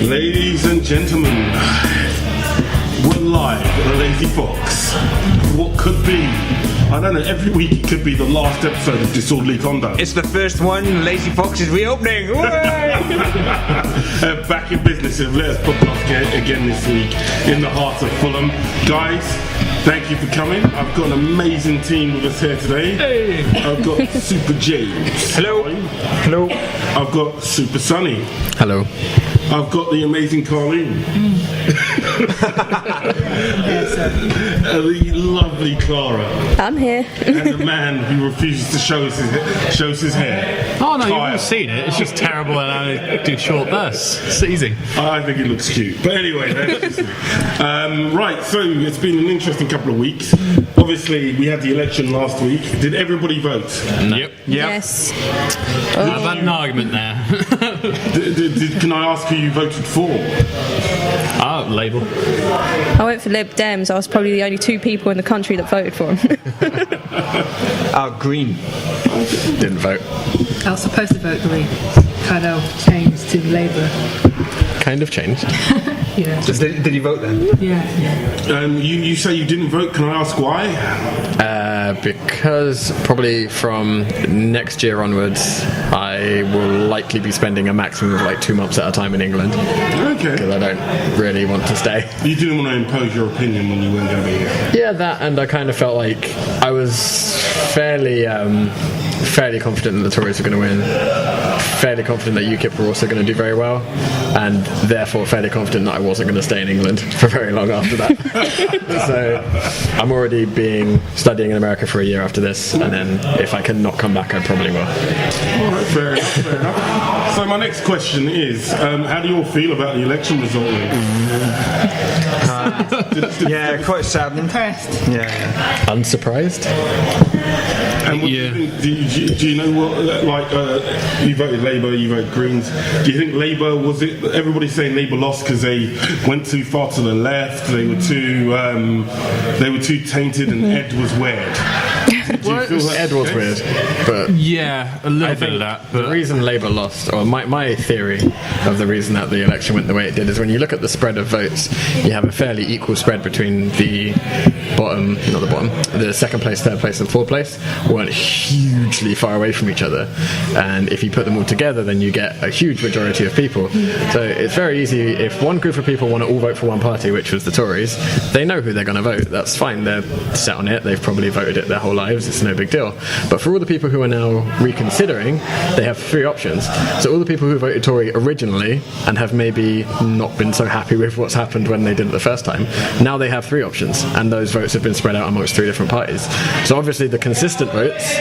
Ladies and gentlemen, we're live at a Lazy Fox. What could be? I don't know, every week it could be the last episode of Disorderly Conduct. It's the first one, Lazy Fox is reopening! Back in business at Let Us Podcast again this week in the heart of Fulham. Guys, thank you for coming. I've got an amazing team with us here today. Hey. I've got Super James. Hello. Hello. I've got Super Sunny. Hello. I've got the amazing Carleen. The lovely Clara. I'm here. And the man who refuses to show his hair. Oh no, you've Kyle. all seen it. It's just terrible and I do short bursts. It's easy. I think it looks cute. But anyway, that's just right, so it's been an interesting couple of weeks. Obviously, we had the election last week. Did everybody vote? Yep. Yes. I've had an argument there. Can I ask who you voted for? Labour. I went for Lib Dems. I was probably the only two people in the country that voted for him. Green. Didn't vote. I was supposed to vote Green. Kind of changed to Labour. Kind of changed. Yeah. Did you vote then? Yeah. You say you didn't vote. Can I ask why? Because probably from next year onwards, I will likely be spending a maximum of like 2 months at a time in England. Okay. Because I don't really want to stay. You didn't want to impose your opinion when you weren't going to be here. Yeah, that, and I kind of felt like I was fairly confident that the Tories were going to win, fairly confident that UKIP were also going to do very well, and therefore fairly confident that I wasn't going to stay in England for very long after that. So I'm already studying in America for a year after this, and then if I can not come back, I probably will. Alright, fair enough. So my next question is, how do you all feel about the election result? Yeah, quite sad. Impressed. Yeah. Unsurprised? And what do you know what, like, you voted Labour, you voted Greens. Do you think Labour, was it, everybody's saying Labour lost because they went too far to the left, they were too tainted and Ed was weird? Do you feel Ed was weird, but Yeah, a little bit of that. the But reason Labour lost, or my theory of the reason that the election went the way it did, is when you look at the spread of votes, you have a fairly equal spread between the second place, third place and fourth place weren't hugely far away from each other, and if you put them all together then you get a huge majority of people. So it's very easy, if one group of people want to all vote for one party, which was the Tories, they know who they're going to vote, that's fine, they're set on it, they've probably voted it their whole lives, it's no big deal. But for all the people who are now reconsidering, they have three options. So all the people who voted Tory originally and have maybe not been so happy with what's happened when they did it the first time, now they have three options, and those votes have been spread out amongst three different parties. So obviously the consistent votes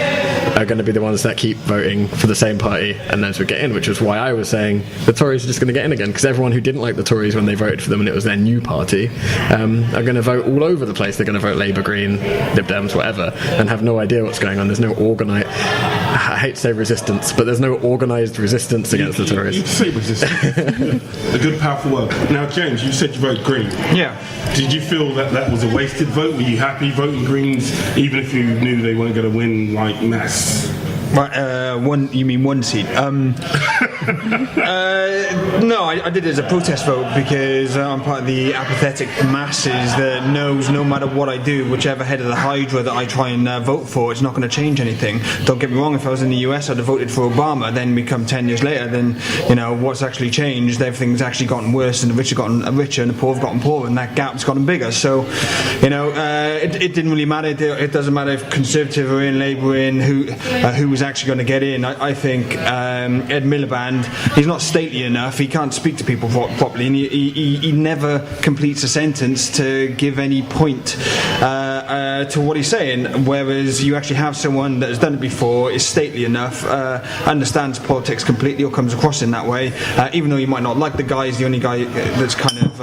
are going to be the ones that keep voting for the same party, and those would get in, which is why I was saying the Tories are just going to get in again, because everyone who didn't like the Tories when they voted for them and it was their new party are going to vote all over the place. They're going to vote Labour, Green, Lib Dems, whatever, and have no idea what's going on. There's no organised, I hate to say resistance, but there's no organised resistance against the Tories. You say resistance. A good, powerful word. Now, James, you said you voted Green. Yeah. Did you feel that was a wasted vote? Were you happy voting Greens, even if you knew they weren't going to win, like, mass? Right, you mean one seat? No, I did it as a protest vote because I'm part of the apathetic masses that knows no matter what I do, whichever head of the Hydra that I try and vote for, it's not going to change anything. Don't get me wrong, if I was in the US, I'd have voted for Obama. Then we come 10 years later, then, what's actually changed? Everything's actually gotten worse, and the rich have gotten richer, and the poor have gotten poorer, and that gap's gotten bigger. So, it didn't really matter. It doesn't matter if Conservative or in, Labour in, who was actually going to get in. I think Ed Miliband, he's not stately enough. He can't speak to people properly, and he never completes a sentence to give any point to what he's saying. Whereas you actually have someone that has done it before, is stately enough, understands politics completely, or comes across in that way. Even though you might not like the guy, he's the only guy that's kind of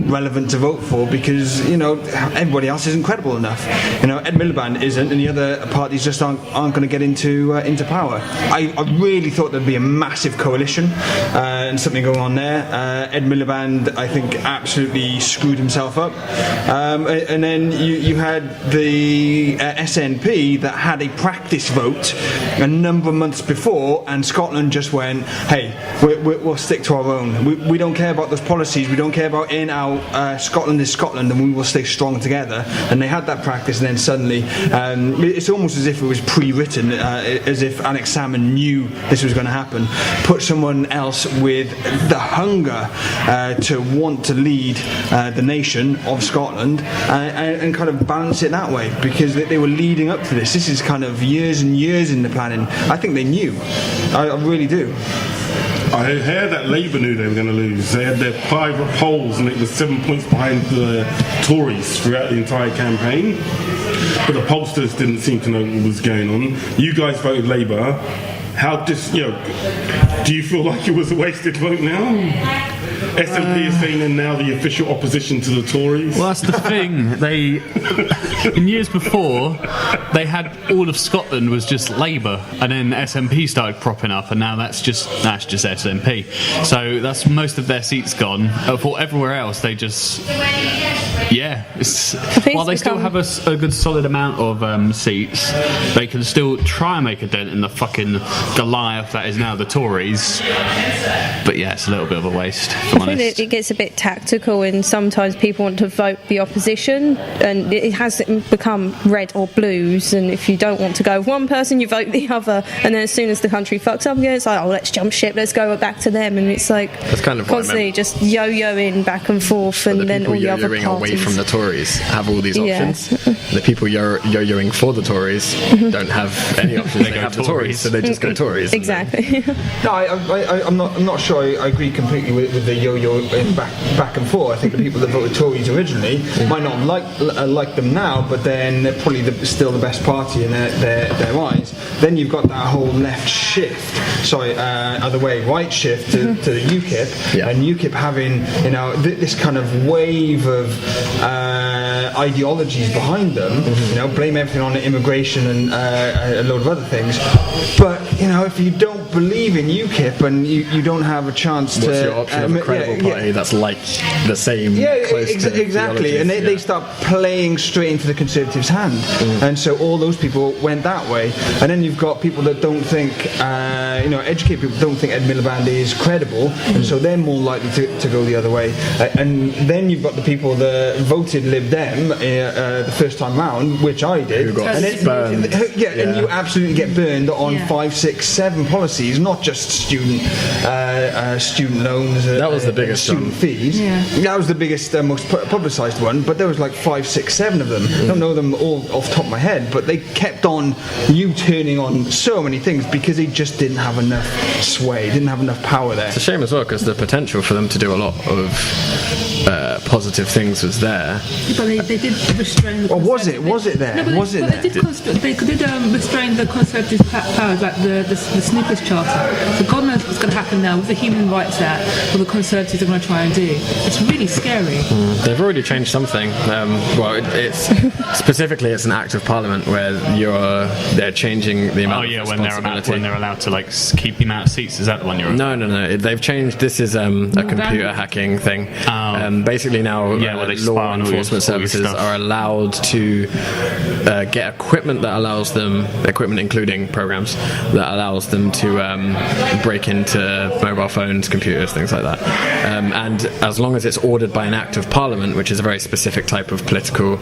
relevant to vote for because everybody else isn't credible enough. Ed Miliband isn't, and the other parties just aren't going to get into power. I really thought there'd be a massive coalition and something going on there. Ed Miliband, I think, absolutely screwed himself up. And then you had the SNP that had a practice vote a number of months before, and Scotland just went, hey, we'll stick to our own. We don't care about those policies. We don't care about in out. Scotland is Scotland, and we will stay strong together. And they had that practice, and then suddenly it's almost as if it was pre-written, as if Alex Salmond knew this was going to happen. Put someone else with the hunger to want to lead the nation of Scotland and kind of balance it that way, because they were leading up to this. This is kind of years and years in the planning. I think they knew. I really do. I heard that Labour knew they were going to lose. They had their private polls and it was 7 points behind the Tories throughout the entire campaign. But the pollsters didn't seem to know what was going on. You guys voted Labour. Do you feel like it was a wasted vote now? SNP is saying they're now the official opposition to the Tories. Well, that's the thing. They, in years before, they had all of Scotland was just Labour, and then SNP started propping up, and now that's just SNP. So that's most of their seats gone. For everywhere else, they just while they still have a good solid amount of seats, they can still try and make a dent in the fucking Goliath that is now the Tories. But yeah, it's a little bit of a waste. I think it gets a bit tactical, and sometimes people want to vote the opposition, and it hasn't become red or blues. And if you don't want to go with one person, you vote the other. And then as soon as the country fucks up again, it's like, oh, let's jump ship, let's go back to them. And it's like that's kind of constantly just yo-yoing back and forth, and then all the other parties away from the Tories have all these options. The people yo-yoing for the Tories don't have any options. They have the Tories, so they just go Tories. Exactly. No, I'm not sure I agree completely with the yo-yo back and forth. I think the people that voted Tories originally might not like them now, but then they're probably still the best party in their eyes. Then you've got that whole left shift, other way, right shift to the UKIP, and UKIP having this kind of wave of ideologies behind them. Blame everything on immigration and a load of other things. But if you don't believe in UKIP and you don't have a chance what's your option of a credible party that's like the same? Exactly. And they start playing straight into the Conservatives' hand, and so all those people went that way. And then you've got people that don't think, educated people don't think Ed Miliband is credible, and so they're more likely to go the other way. And then you've got the people that voted Lib Dem the first time round, which I did, who got burned. And you absolutely get burned on 5, 6, 7 policies, not just student loans. That was the biggest student fees. Yeah. That was the biggest, most publicised one. But there was like 5, 6, 7 of them. I don't know them all off the top of my head, but they kept on turning on so many things because they just didn't have enough sway, didn't have enough power there. It's a shame as well because the potential for them to do a lot of positive things was there. But they did restrain the was it there? No, was it there? They did restrain the Conservative powers, like the Snoopers Charter. So God knows what's going to happen now with the Human Rights Act, what the Conservatives are going to try and do. It's really scary. They've already changed something. It's specifically it's an act of Parliament where they're changing the amount of responsibility. when they're allowed to keep the amount of seats. Is that the one you're on? No. They've changed. This is a computer hacking thing. Basically now law enforcement services are allowed to get equipment that allows them, equipment including programs, that allows them to break into mobile phones, computers, things like that. And as long as it's ordered by an act of Parliament, which is a very specific type of political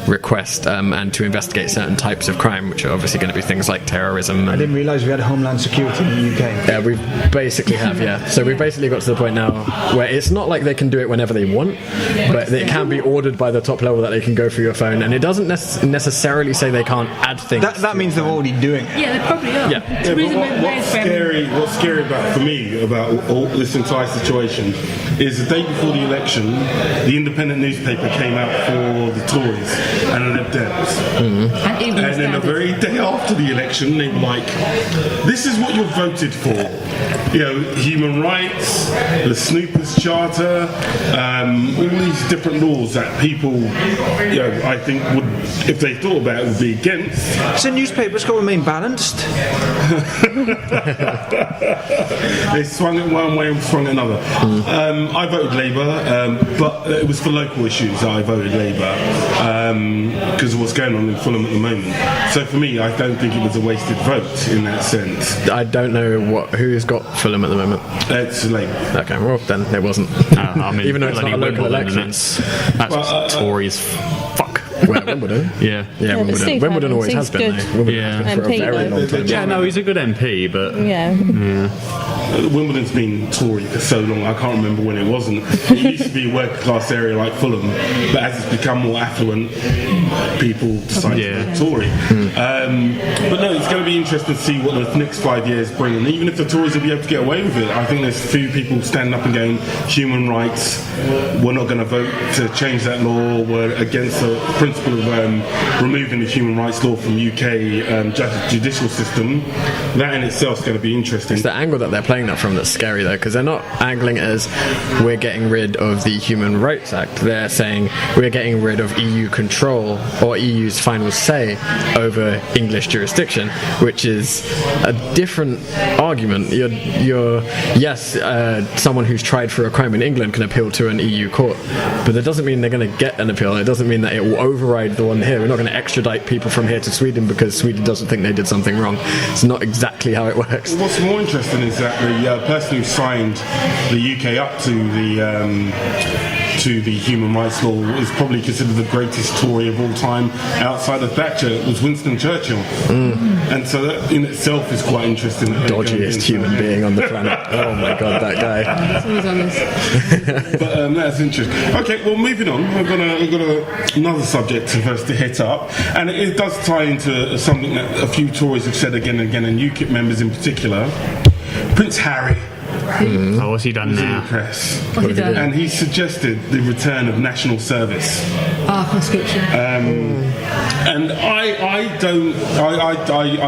request, and to investigate certain types of crime, which are obviously going to be things like terrorism. I didn't realise we had Homeland Security in the UK. Yeah, we basically have, So we've basically got to the point now where it's not like they can do it whenever they want, but it can be ordered by the top level that they can go through your phone, and it doesn't necessarily say they can't add things. That means they're already doing it. Yeah, they probably are. But what's scary about for me about all this entire situation information, is the day before the election, the Independent newspaper came out for the Tories and the Lib Dems. And then the very day after the election, they were like, this is what you've voted for. You know, human rights, the Snoopers Charter, all these different laws that people, you know, I think would, if they thought about it, would be against. So newspapers got to remain balanced. They swung it one way and swung it another. I voted Labour, but it was for local issues that I voted Labour because of what's going on in Fulham at the moment. So for me, I don't think it was a wasted vote in that sense. I don't know who's got Fulham at the moment. It's Labour. Okay, well then it wasn't. I mean, Even though it's not a local Wimbledon, election. That's Tories. Fuck. Well, Wimbledon. Yeah. Yeah, but Wimbledon. Steve Wimbledon Adams, always has he's been. good. Though. Wimbledon Yeah. has been for a MP, very long time. Yeah, no, he's a good MP, but Yeah. Wimbledon's been Tory for so long, I can't remember when it wasn't. It used to be a working class area like Fulham, but as it's become more affluent, people decide to Yeah. be Tory. But no, it's going to be interesting to see what the next 5 years bring. And even if the Tories will be able to get away with it, I think there's a few people standing up and going, human rights, we're not going to vote to change that law, we're against the principle of removing the human rights law from UK judicial system. That in itself is going to be interesting. It's the angle that they're playing that from that's scary though, because they're not angling it as we're getting rid of the Human Rights Act. They're saying we're getting rid of EU control or EU's final say over English jurisdiction, which is a different argument. Yes, someone who's tried for a crime in England can appeal to an EU court, but that doesn't mean they're going to get an appeal. It doesn't mean that it will override the one here. We're not going to extradite people from here to Sweden because Sweden doesn't think they did something wrong. It's not exactly how it works. What's more interesting is that the person who signed the UK up to the human rights law is probably considered the greatest Tory of all time outside of Thatcher. It was Winston Churchill. And so that in itself is quite interesting. Dodgiest human being on the planet. Oh my god, that guy. It's always on this. But that's interesting. Okay, well, moving on. We've got another subject for us to hit up, and it does tie into something that a few Tories have said again and again, and UKIP members in particular. Prince Harry. oh, what's he done Was in the now? press, What's he done? and he suggested the return of national service. Conscription. And I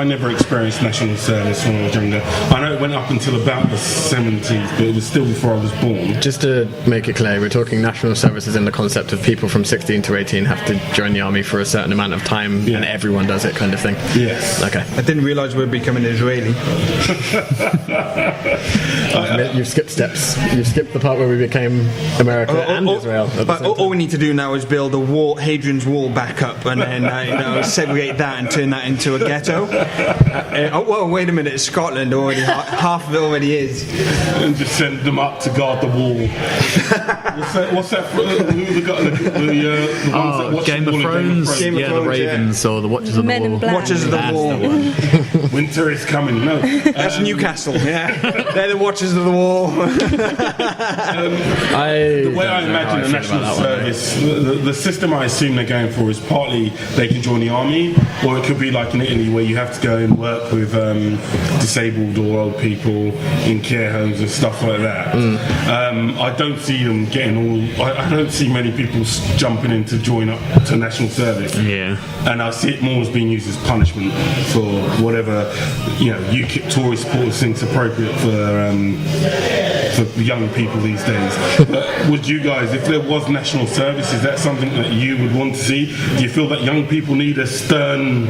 never experienced national service when I was younger. I know it went up until about the 70s, but it was still before I was born. Just to make it clear, we're talking national services in the concept of people from 16 to 18 have to join the army for a certain amount of time, and everyone does it, kind of thing. Yes. Okay. I didn't realise we're becoming Israeli. You've skipped steps. You've skipped the part where we became America and Israel. At the But same all we need to do now is build a wall, Hadrian's Wall back up, and then segregate that and turn that into a ghetto. Well, wait a minute, Scotland already half of it already is. And just send them up to guard the wall. What's that? Who the ones that watch Game the of wall in Thrones. Game of Yeah, the Thrones, Ravens or the Watchers of the Men in Wall. Black. Watchers of the That's Wall. the one. Winter is coming. No. That's Newcastle. Yeah, they're the Watchers of the Wall. The way I imagine a national service, the system I assume they're going for is partly they can join the army, or it could be like in Italy where you have to go and work with disabled or old people in care homes and stuff like that. I don't see them getting all. I don't see many people jumping in to join up to national service. Yeah. And I see it more as being used as punishment for whatever UKIP Tory supporters think's appropriate for young people these days. But would you guys, if there was national service, is that something that you would want to see? Do you feel that young people need a stern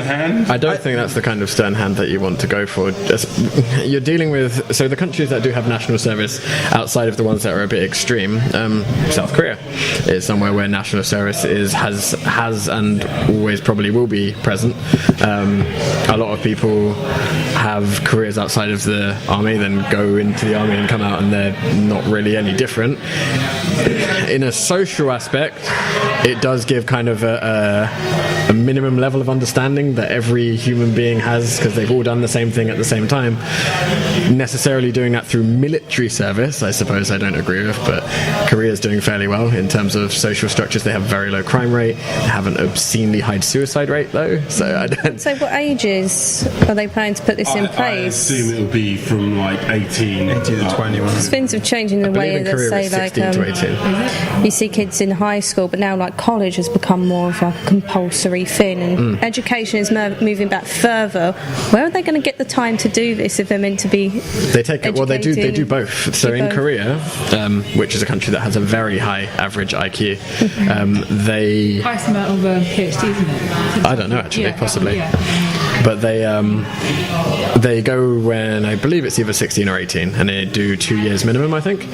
hand? I don't think that's the kind of stern hand that you want to go for. You're dealing with, so the countries that do have national service outside of the ones that are a bit extreme, South Korea is somewhere where national service has and always probably will be present. A lot of people have careers outside of the army, then go into the army and come out, and they're not really any different. In a social aspect, it does give kind of a minimum level of understanding that every human being has, because they've all done the same thing at the same time. Necessarily doing that through military service, I suppose I don't agree with, but Korea's doing fairly well in terms of social structures. They have a very low crime rate, they have an obscenely high suicide rate though, so I don't... So what ages are they planning to put this in I place. assume it'll be from like 18 to 21. Things have changed in the way in that, Korea say, it's like 16 to 18. you see kids in high school, but now like college has become more of like a compulsory thing, and education is moving back further. Where are they going to get the time to do this if they're meant to be? They take it. Well, they do educated? both. So Do in both. Korea, which is a country that has a very high average IQ, they Highest amount of PhDs, isn't it? I don't know actually, Yeah, possibly. yeah. But they go when I believe it's either 16 or 18, and they do 2 years minimum, I think.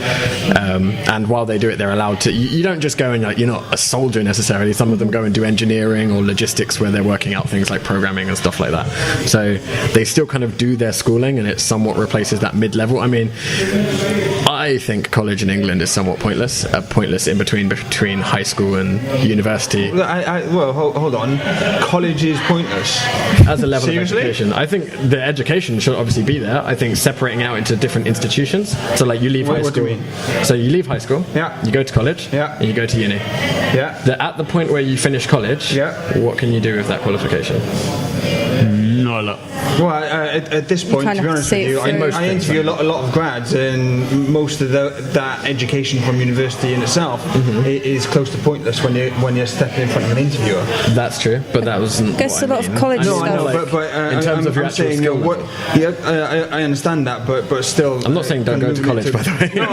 And while they do it, they're allowed to. You don't just go and you're not a soldier necessarily. Some of them go and do engineering or logistics, where they're working out things like programming and stuff like that. So they still kind of do their schooling, and it somewhat replaces that mid-level. I mean, I think college in England is somewhat pointless. Pointless in between high school and university. Well, hold on. College is pointless. As a level Seriously? of education, I think the education should obviously be there. I think separating out into different institutions. So, like, you leave high What do school. you mean? So you leave high school. Yeah. You go to college. Yeah. And you go to uni. Yeah. At the point where you finish college. Yeah. What can you do with that qualification? Not a lot. Well, at this point, kind to be of honest see with you, it through. I interview a lot of grads, and most of that education from university in itself is close to pointless when you're stepping in front of an interviewer. That's true, but that wasn't. Guess what a I lot of mean. college I mean, stuff. I know, like, but in terms of your I'm actual saying, skill what? level. Yeah, I understand that, but still. I'm not saying don't go to college, by the way. No.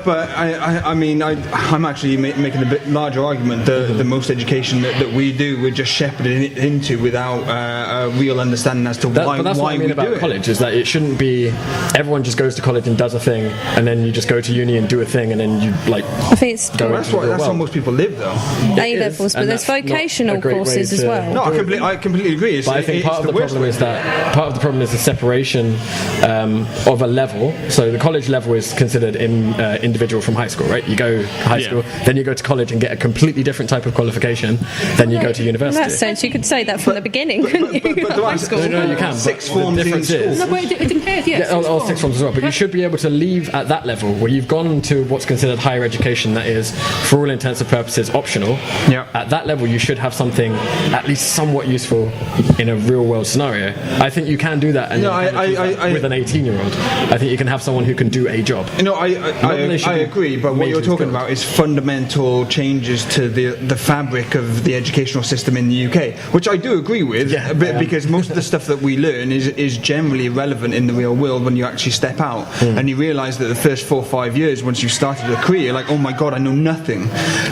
but I mean, I'm actually making a bit larger argument. The most education that we do, we're just shepherding it into without a real understanding as to But that's what I mean we about do it. college, is that it shouldn't be everyone just goes to college and does a thing, and then you just go to uni and do a thing, and then you like. I think it's Go That's into the how world. most people live, though. A levels, but and there's that's not vocational a great way courses as to- well. No, I completely agree. But I think it's part of the worst problem way. is that part of the problem is the separation of a level. So the college level is considered individual from high school, right? You go high Yeah. school, then you go to college and get a completely different type of qualification. Then you go to In university. that sense, you could say that from the beginning, couldn't you? but At the high one- school. No, you can. Six but the forms in difference school. is. No, but it depends. Yes, Yeah, all six forms as well. But you should be able to leave at that level where you've gone to what's considered higher education, that is, for all intents and purposes, optional. Yeah. At that level, you should have something at least somewhat useful in a real world scenario. I think you can do that, and No, you can do that with an 18-year-old. I think you can have someone who can do a job. You know, I that they should be agree, but what you're majorly talking skilled. about is fundamental changes to the fabric of the educational system in the UK, which I do agree with, Yeah, because most of the stuff that we learn is generally relevant in the real world when you actually step out and you realise that the first 4 or 5 years, once you've started a career, you're like, oh my god, I know nothing.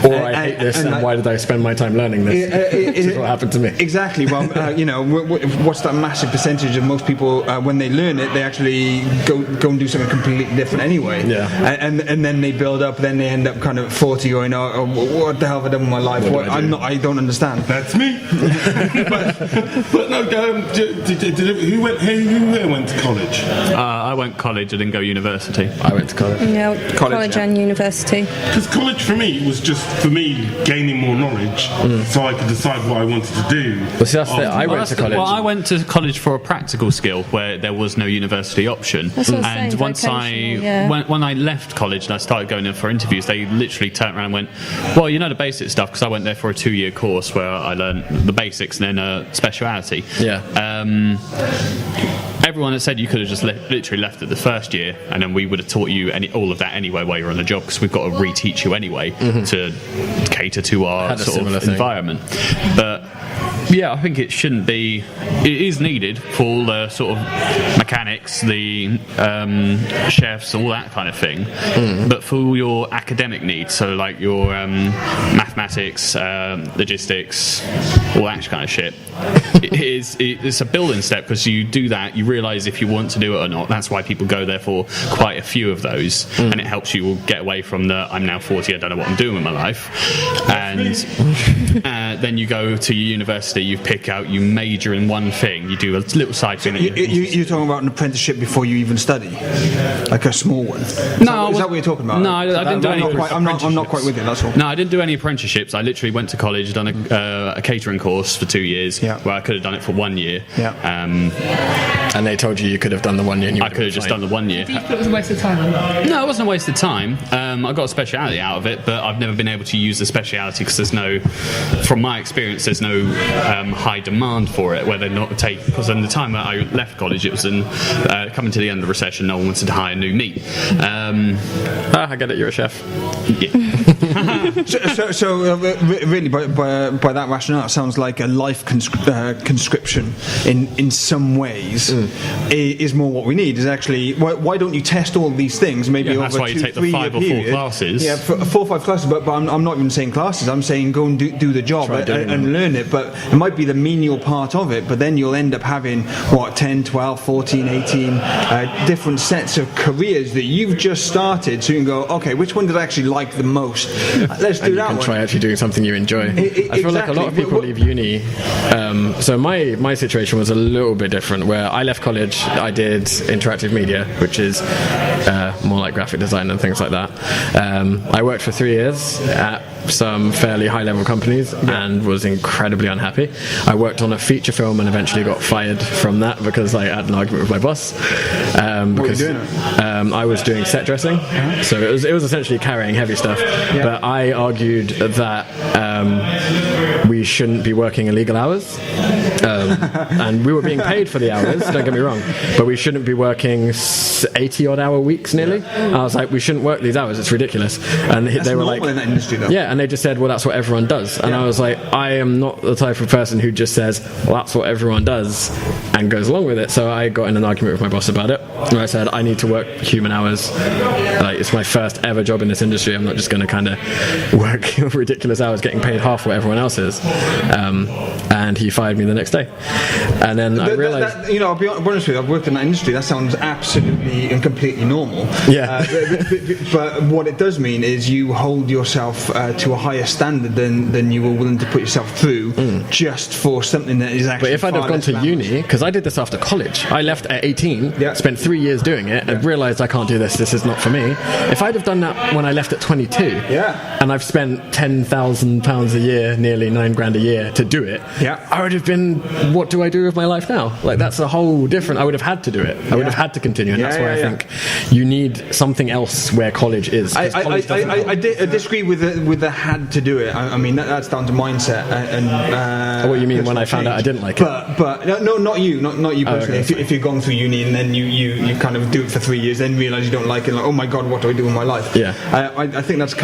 Or I hate this, and like- why did I spend my time learning this? This is what happened to me. Exactly. Well, what's that massive percentage of most people when they learn it, they actually go and do something completely different anyway. Yeah. And then they build up. Then they end up kind of 40 going, oh, what the hell have I done with my life? What do I do? I don't understand. That's me. but no, who went to college? I went college. I didn't go university. I went to college. Yeah, college yeah. and university. Because college for me was just for me gaining more knowledge, so I could decide what I wanted to do. Well, see, that's the, I went to college. Well, I went to college for a practical skill where there was no university option. That's what I'm And saying, once vocational, yeah. when I left college and I started going in for interviews, they literally turned around and went, "Well, you know the basic stuff," because I went there for a 2-year course where I learned the basics and then a speciality. Yeah. Everyone had said you could have just literally left it the first year, and then we would have taught you all of that anyway while you're on the job, because we've got to reteach you anyway to cater to our Had a sort similar of thing. environment. But yeah, I think it shouldn't be. It is needed for all the sort of mechanics, the chefs, all that kind of thing. But for all your academic needs, so like your mathematics, logistics, all that kind of shit, it's a building step, because you do that, you realise if you want to do it or not. That's why people go there for quite a few of those, and it helps you get away from the I'm now 40, I don't know what I'm doing with my life. And then you go to your university, you pick out, you major in one thing, you do a little side thing. You're talking about an apprenticeship before you even study, like a small one. Is that what you're talking about? No, I didn't do any. I'm not quite with it. That's all. No, I didn't do any apprenticeships. I literally went to college, done a catering course for 2 years, Yeah. where I could have done it for 1 year. Yeah. And they told you could have done the 1 year. And you I could have just done the 1 year. Do you feel it was a waste of time or not? No, it wasn't a waste of time. I got a speciality out of it, but I've never been able to use the speciality because there's no, from my experience, there's no high demand for it, where they're not because in the time that I left college, it was coming to the end of the recession. No one wanted to hire new meat. I get it. You're a chef. Really, by that rationale, it sounds like a life conscription in some ways is more what we need. Is actually why don't you test all these things maybe over that's why you take the 5 or 4 classes. Yeah, 4 or 5 classes. But I'm not even saying classes. I'm saying go and do the job and learn it. But it might be the menial part of it. But then you'll end up having 10, 12, 14, 18 different sets of careers that you've just started. So you can go, okay, which one did I actually like the most? Let's do that one. Try actually doing something you enjoy. I feel like a lot of people leave uni. So my situation was a little bit different. Where I left college, I did interactive media, which is more like graphic design and things like that. I worked for 3 years at some fairly high-level companies and was incredibly unhappy. I worked on a feature film and eventually got fired from that because I had an argument with my boss. What were you doing? I was doing set dressing, so it was essentially carrying heavy stuff. Yeah. But I argued that we shouldn't be working illegal hours, and we were being paid for the hours. Don't get me wrong, but we shouldn't be working 80-odd hour weeks nearly. I was like, we shouldn't work these hours. It's ridiculous. And they were like, in that industry, though. Yeah, and they just said, well, that's what everyone does. And I was like, I am not the type of person who just says, well, that's what everyone does, and goes along with it. So I got in an argument with my boss about it. And I said, I need to work human hours. Like, it's my first ever job in this industry. I'm not just going to kind of work ridiculous hours getting paid half what everyone else is. And he fired me the next day. And then I realized... I'll be honest with you, I've worked in that industry. That sounds absolutely and completely normal. Yeah. But what it does mean is you hold yourself to a higher standard than you were willing to put yourself through just for something that is actually. But if I'd have gone to uni, because I did this after college, I left at 18, spent 3 years doing it, and realised I can't do this. This is not for me. If I'd have done that when I left at 22, and I've spent £10,000 a year, nearly £9,000 a year to do it, I would have been. What do I do with my life now? Like, that's a whole different. I would have had to do it. I would have had to continue, and that's why I think you need something else where college is. I disagree with the had to do it. I mean that's down to mindset and what you mean when I found out I didn't like it? But no, not you personally. Okay. If you've gone through uni and then you kind of do it for 3 years, then realise you don't like it, like, oh my god, what do I do with my life? I think that's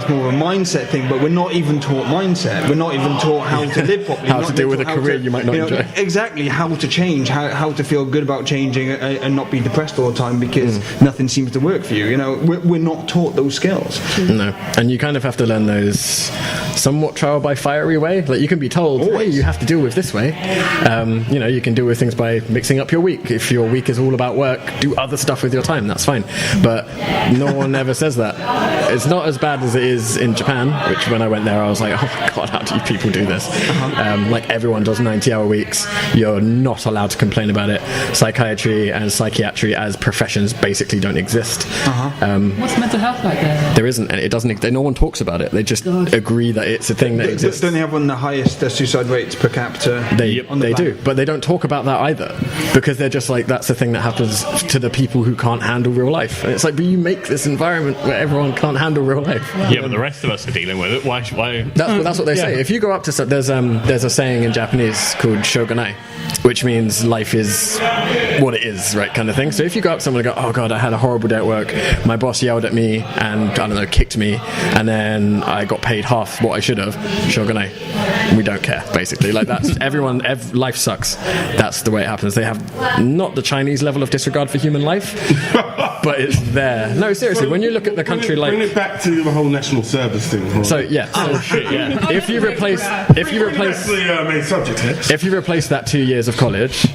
more of a mindset thing. But we're not even taught mindset. We're not even taught how to live properly. How to deal with a career you might not enjoy. Exactly, how to change, how to feel good about changing and not be depressed all the time because nothing seems to work for you. We're not taught those skills. No, and you kind of have to learn those somewhat trial by fiery way. Like, you can be told, hey, you have to deal with this way. You can deal with things by mixing up your week. If your week is all about work, do other stuff with your time. That's fine. But no one ever says that. It's not as bad as it is in Japan, which when I went there, I was like, oh my god, how do people do this? Like, everyone does 90-hour weeks. You're not allowed to complain about it. Psychiatry and psychiatry as professions basically don't exist. What's mental health like there? There isn't, and it doesn't. No one talks about it. They just agree that it's a thing that exists. Don't they have one of the highest suicide rates per capita? They do, but they don't talk about that either, because they're just like, that's the thing that happens to the people who can't handle real life. And it's like, but you make this environment where everyone can't handle real life. Yeah, but the rest of us are dealing with it. Why? That's what they say. If you go up to there's a saying in Japanese called shogunai, which means life is what it is, right, kind of thing. So if you go up to someone and go, oh god, I had a horrible day at work, my boss yelled at me and, I don't know, kicked me, and then I got paid half what I should have, shogunai, we don't care, basically. Like, that's life sucks. That's the way it happens. They have not the Chinese level of disregard for human life, but it's there. No, seriously, when you look at the country, like, bring it back to the whole national service thing. Right? So if you replace the main subject here. If you replace that 2 years of college,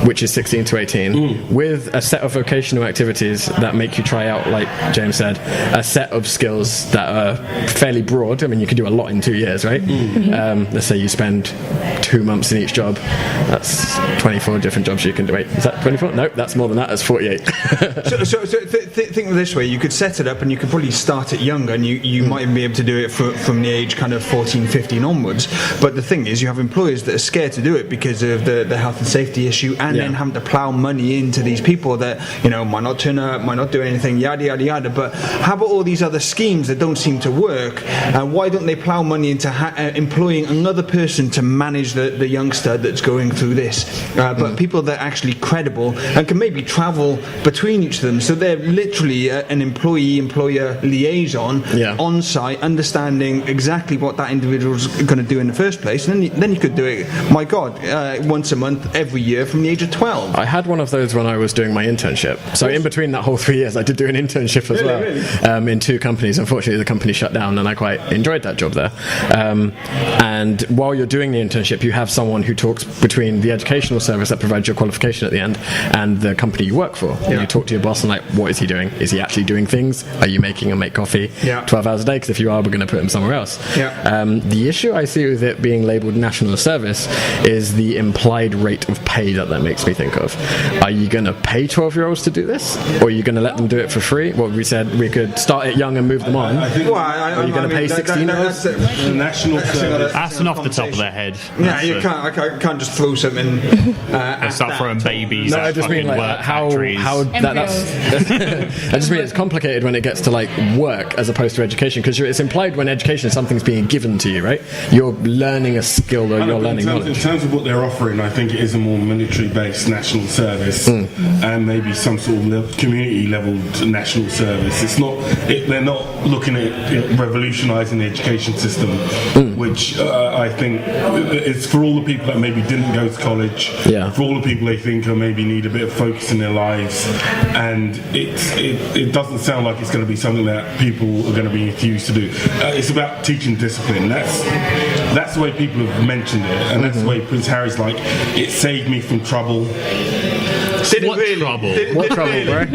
which is 16 to 18, with a set of vocational activities that make you try out, like James said, a set of skills that are fairly broad. I mean, you can do a lot in 2 years, right? Let's say you spend 2 months in each job. That's 24 different jobs you can do. Wait, is that 24? No, that's more than that. That's 48. Think of it this way: you could set it up, and you could probably start it younger, and you might even be able to do it from the age kind of 14, 15 onwards. But the thing is, you have employers that are scared to do it because of the health and safety issue, and then having to plough money into these people that might not turn up, might not do anything, yada yada yada. But how about all these other schemes that don't seem to work? Why don't they plough money into employing another person to manage the youngster that's going through this? But people that are actually credible and can maybe travel between each of them, so they're literally an employee-employer liaison on site, understanding exactly what that individual's going to do in the first place, and then you could do it, my God, once a month, every year from the age of 12. I had one of those when I was doing my internship. So in between that whole 3 years, I did do an internship as well in 2 companies. Unfortunately, the company shut down, and I quite enjoyed that job there. And while you're doing the internship, you have someone who talks between the educational service that provides your qualification at the end and the company you work for. And you talk to your boss and what is he doing? Is he actually doing things? Are you making him make coffee 12 hours a day? Because if you are, we're going to put him somewhere else. The issue I see with it being labelled national service is the implied rate of pay that makes me think of. Are you going to pay 12-year-olds to do this? Or are you going to let them do it for free? Well, we said we could start it young and move them on. Are you going to pay 16-year-olds? National service. That's an off the top of their head. Yeah, I can't just throw something. Start throwing babies. No, I just mean how that's. I just mean it's complicated when it gets to work as opposed to education, because it's implied when education something's being given to you, right? You're learning a skill or you're learning knowledge. In terms of what they're offering, I think it is a more military-based national service and maybe some sort of community-level national service. It's not. They're not looking at revolutionising the education system, which I think it's for all the people that maybe didn't go to college. For all the people they think maybe need a bit of focus in their lives, and it doesn't sound like it's going to be something that people are going to be enthused to do. It's about teaching discipline. That's the way people have mentioned it, and that's the way Prince Harry's it saved me from trouble. Trouble? What trouble, bro?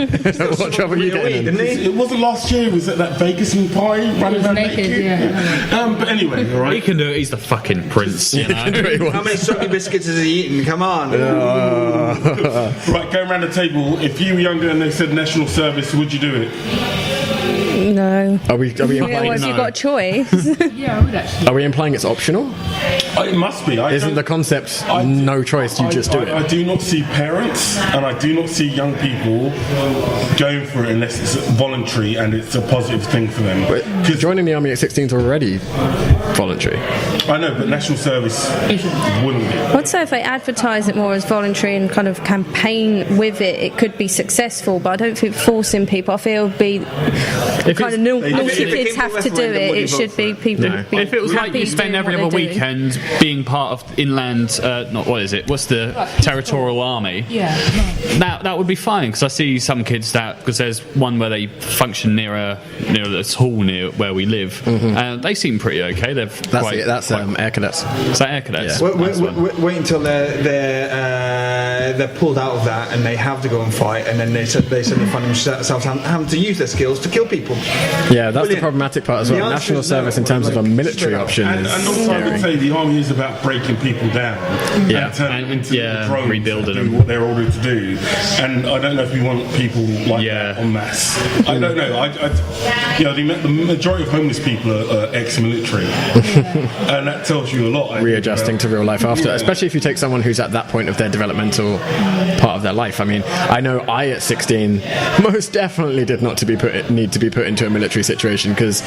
What trouble are you getting in? It wasn't last year. It was at that Vegas party running around naked. But anyway, all right. He can do it. He's the fucking prince. How many soggy biscuits has he eaten? Come on. Right, going around the table. If you were younger and they said national service, would you do it? No. Are we implying Well, if you've got a choice. Yeah, I would actually. Are we implying it's optional? It must be. Isn't the concept no choice, you just do it? I do not see parents and I do not see young people going for it unless it's voluntary and it's a positive thing for them. Because joining the army at 16 is already voluntary. I know, but national service wouldn't be. I'd say if they advertise it more as voluntary and kind of campaign with it, it could be successful, but I don't think forcing people, I feel it would be kind of naughty kids have to do it. It should be people. No. If it was like you spend every other weekend being part of inland, what's the territorial army? Yeah. That would be fine, because I see some kids because there's one where they function near this hall near where we live, and they seem pretty okay. That's Air Cadets. Is that Air Cadets? Yeah. Wait until they're pulled out of that and they have to go and fight, and then they suddenly find themselves having to use their skills to kill people. Yeah, that's the problematic part as well. National service in terms of a military option and also I would say the army is about breaking people down and turning them into drones rebuilding that do what they're ordered to do. And I don't know if we want people like that en masse. I don't know. The majority of homeless people are ex-military, and that tells you a lot. Readjusting to real life after, especially if you take someone who's at that point of their developmental part of their life. I mean, I know I at 16 most definitely did not need to be put into a military situation, because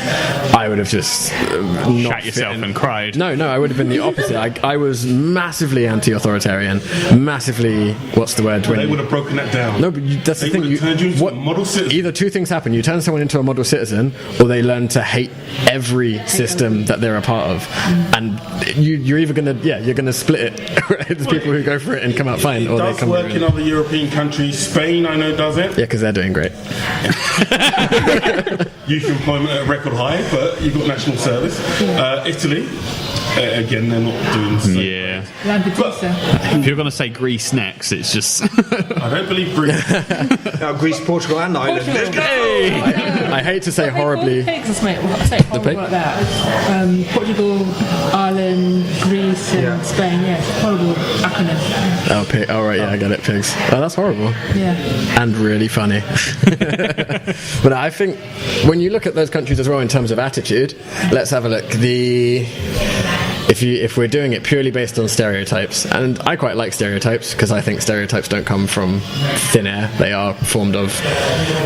I would have just shat yourself and cried. No, I would have been the opposite. I was massively anti-authoritarian, massively, what's the word? They would have broken that down. No, but that's the thing. Turned you into a model citizen. Either two things happen. You turn someone into a model citizen, or they learn to hate every system that they're a part of. And you're either going to split it. It's people who go for it and come out fine, or they come work in other European countries. Spain, I know, does it. Yeah, because they're doing great. Youth employment at a record high, but you've got national service. Italy, again, they're not doing so. Yeah. But better. If you're going to say Greece next, it's just. I don't believe Greece. Greece, Portugal, and Ireland. Let's go. I hate to say horribly. Pigs, mate. I'll say horrible pig? like that. Portugal, Ireland, Greece, and Spain. Yeah, it's a horrible acronym. Oh, pig. Oh, right, yeah, I get it, pigs. Oh, that's horrible. Yeah. And really funny. But I think when you look at those countries as well in terms of attitude, let's have a look. If we're doing it purely based on stereotypes, and I quite like stereotypes because I think stereotypes don't come from thin air. They are formed of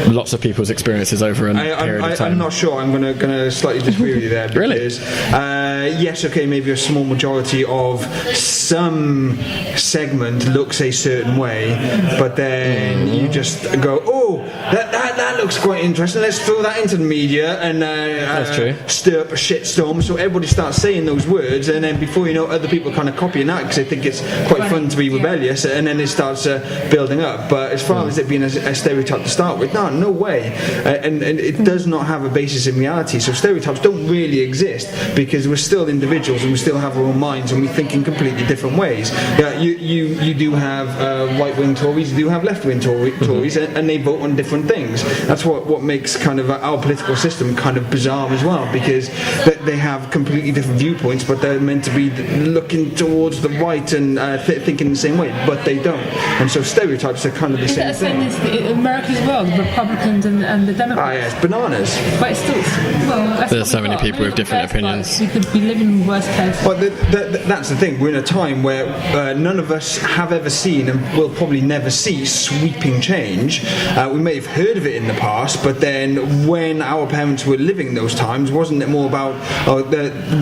lots of people's experiences over a period of time. I'm not sure. I'm going to slightly disagree with you there. Because, Really? Yes, okay, maybe a small majority of some segment looks a certain way, but then you just go, oh, that looks quite interesting. Let's throw that into the media and That's true. stir up a shitstorm. So everybody starts saying those words, and then before you know, other people kind of copying that because they think it's quite fun to be rebellious, and then it starts building up. But as far as it being a stereotype to start with, no way, and it does not have a basis in reality. So stereotypes don't really exist because we're still individuals and we still have our own minds and we think in completely different ways. Yeah, you do have right-wing Tories, you do have left-wing Tories, and they vote on different things. That's what makes kind of our political system kind of bizarre as well, because they have completely different viewpoints, but they're meant to be looking towards the right and thinking the same way, but they don't. And so stereotypes are kind of the same thing. In America as well, the Republicans and the Democrats. Ah, yes, bananas. But it's still, well, that's There's what so we've many got. people with different Best parts. opinions. We could be living in worse places. But that's the thing. We're in a time where none of us have ever seen and will probably never see sweeping change. We may have heard of it in the past, but then when our parents were living those times, wasn't it more about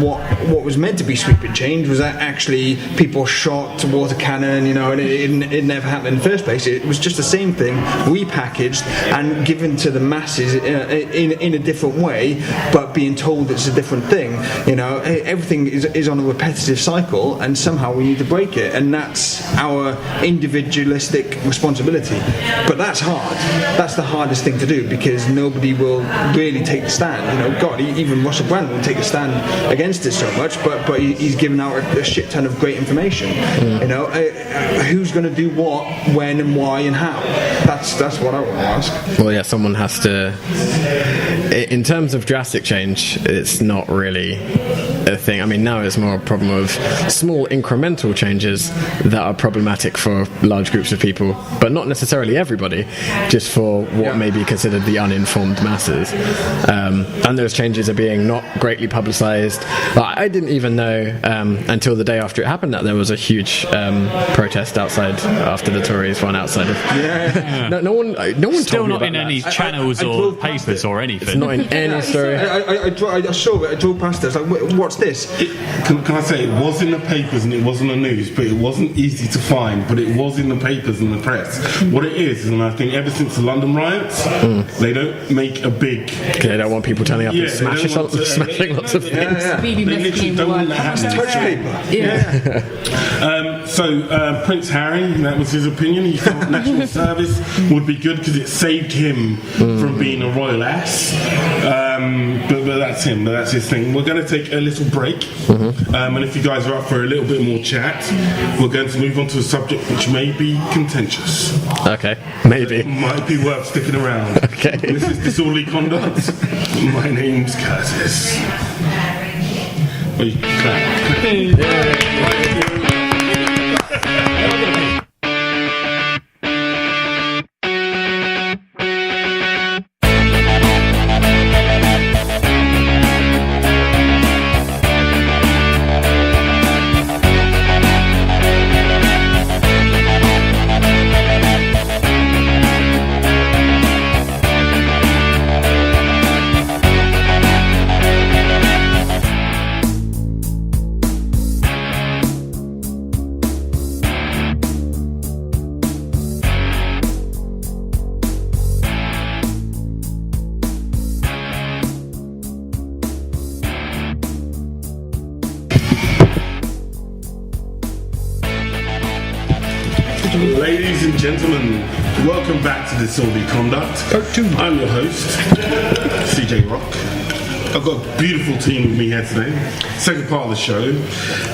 what was meant to be sweeping change was that actually people shot to water cannon, and it never happened in the first place. It was just the same thing repackaged and given to the masses in a different way, but being told it's a different thing. Everything is on a repetitive cycle, and somehow we need to break it, and that's our individualistic responsibility. But that's hard. That's the hardest thing to do because nobody will really take the stand. God, even Russell Brand won't take a stand against it so much, but he's given out a shit ton of great information. Who's going to do what, when, and why, and how? That's what I want to ask. Well, yeah, someone has to. In terms of drastic change, it's not really a thing. I mean, now it's more a problem of small incremental changes that are problematic for large groups of people, but not necessarily everybody, just for what may be considered the uninformed masses. And those changes are being not greatly publicised. I didn't even know until the day after it happened that there was a huge protest outside after the Tories won outside of. No one Still told me not about in that. any channels I or drove past papers or anything. It's not in any story. I saw it. I drove past it. I was like, what's this? Can I say, it was in the papers and it wasn't the news, but it wasn't easy to find, but it was in the papers and the press. What it is, and I think ever since the London riots, they don't make a big... Because they don't want people turning up and they don't want to- smashing lots of things. They literally don't want that happening. Touch paper. So Prince Harry, that was his opinion. He thought national service would be good because it saved him from being a royal ass. But that's him. That's his thing. We're going to take a little break, and if you guys are up for a little bit more chat, we're going to move on to a subject which may be contentious. Okay, maybe. Might be worth sticking around. Okay. This is Disorderly Conduct. My name's Curtis. Oh, you clap. Ladies and gentlemen, welcome back to Disorderly Conduct. I'm your host, CJ Rock. I've got a beautiful team with me here today. Second part of the show.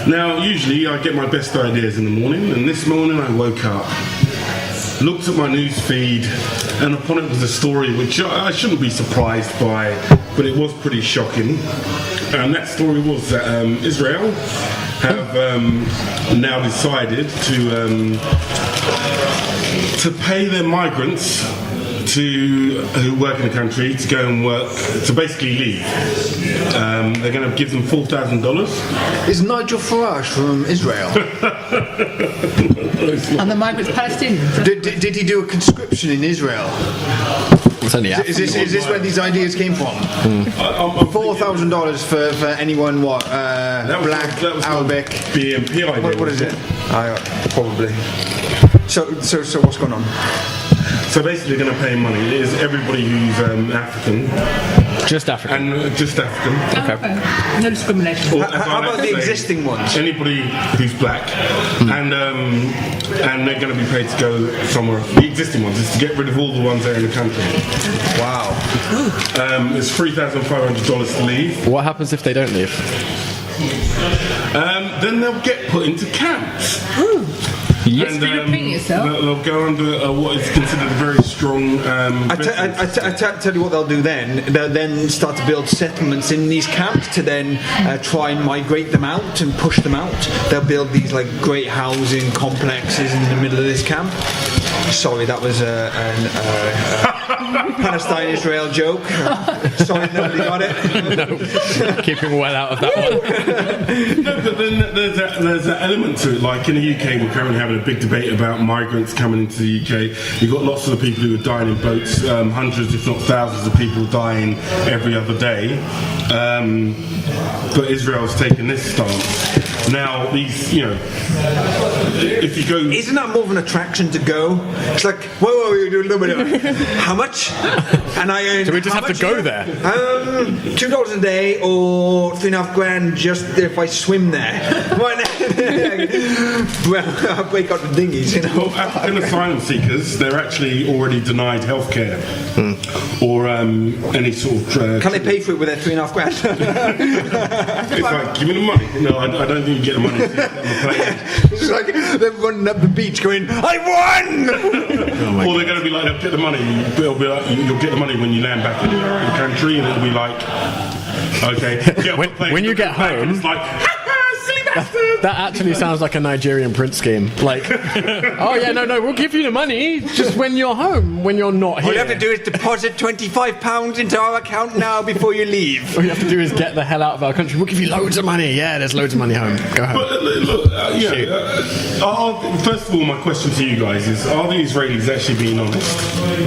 Now, usually I get my best ideas in the morning, and this morning I woke up, looked at my news feed, and upon it was a story which I shouldn't be surprised by, but it was pretty shocking. And that story was that Israel have now decided to pay their migrants who work in the country to go and work, to basically leave. They're going to give them $4,000. Is Nigel Farage from Israel? And the migrants Palestinians. Did he do a conscription in Israel? It's only Is this where these ideas came from? $4,000 for anyone, what? Black, Arabic. BNP idea. What is it? Probably. So what's going on? So basically, they're going to pay money. It is everybody who's African. Just African. And just African. Okay. No discrimination. Or, How about the existing ones? Anybody who's black, and they're going to be paid to go somewhere. The existing ones is to get rid of all the ones that are in the country. Wow. It's $3,500 to leave. What happens if they don't leave? Then they'll get put into camps. Yes, for repeating yourself. They'll go under what is considered a very strong. I tell you what they'll do then. They'll then start to build settlements in these camps to then try and migrate them out and push them out. They'll build these like great housing complexes in the middle of this camp. Sorry, that was a Palestine-Israel joke. Sorry, nobody got it. No, keeping well out of that one. No, but then there's an element to it. Like in the UK, we're currently having a big debate about migrants coming into the UK. You've got lots of the people who are dying in boats, hundreds, if not thousands, of people dying every other day. But Israel's taken this stance. Now, these, if you go... Isn't that more of an attraction to go? It's like, whoa, you do a little bit of... How much? And I earn... Do we just have to go there? $2 a day or $3,500 just if I swim there. Well, I'll break out the dinghies, Well, African asylum seekers, they're actually already denied healthcare or any sort of... Can they pay for it with their $3,500? It's like, give me the money. No, I don't think you get the money to get on the plane. It's like they're running up the beach going, I won! Or they're going to be like, they'll get the money. They'll be like, you'll get the money when you land back in the country, and it'll be like, okay. When you get home, it's like, silly bastard! that actually sounds like a Nigerian print scheme. Like, oh yeah, no, we'll give you the money just when you're home, when you're not here. All you have to do is deposit £25 into our account now before you leave. All you have to do is get the hell out of our country. We'll give you loads of money. Yeah, there's loads of money home. Go home. But, look, first of all, my question to you guys is: are the Israelis actually being honest?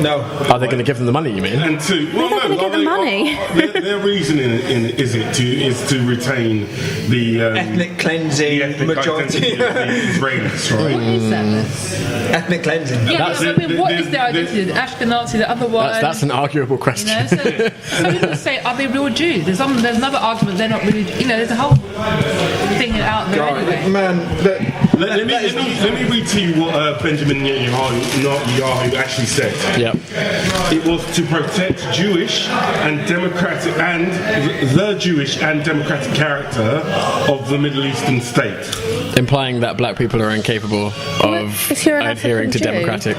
No. Are they going to give them the money? You mean? And two, Where are they going to get the money? Their reason is to retain the Ethnic cleansing the ethnic majority. identity of the Israelis, right? What is that? Ethnic cleansing. Yeah, what is their identity? The Ashkenazi, the other one. That's an arguable question. So some people say, are they real Jews? There's another argument they're not really. There's a whole thing out there anyway. Man, let me read to you what Benjamin Netanyahu actually said. Yeah. It was to protect Jewish and democratic the Jewish and democratic character of the Middle Eastern state. Implying that black people are incapable of If you're an adhering to African Jew. democratic.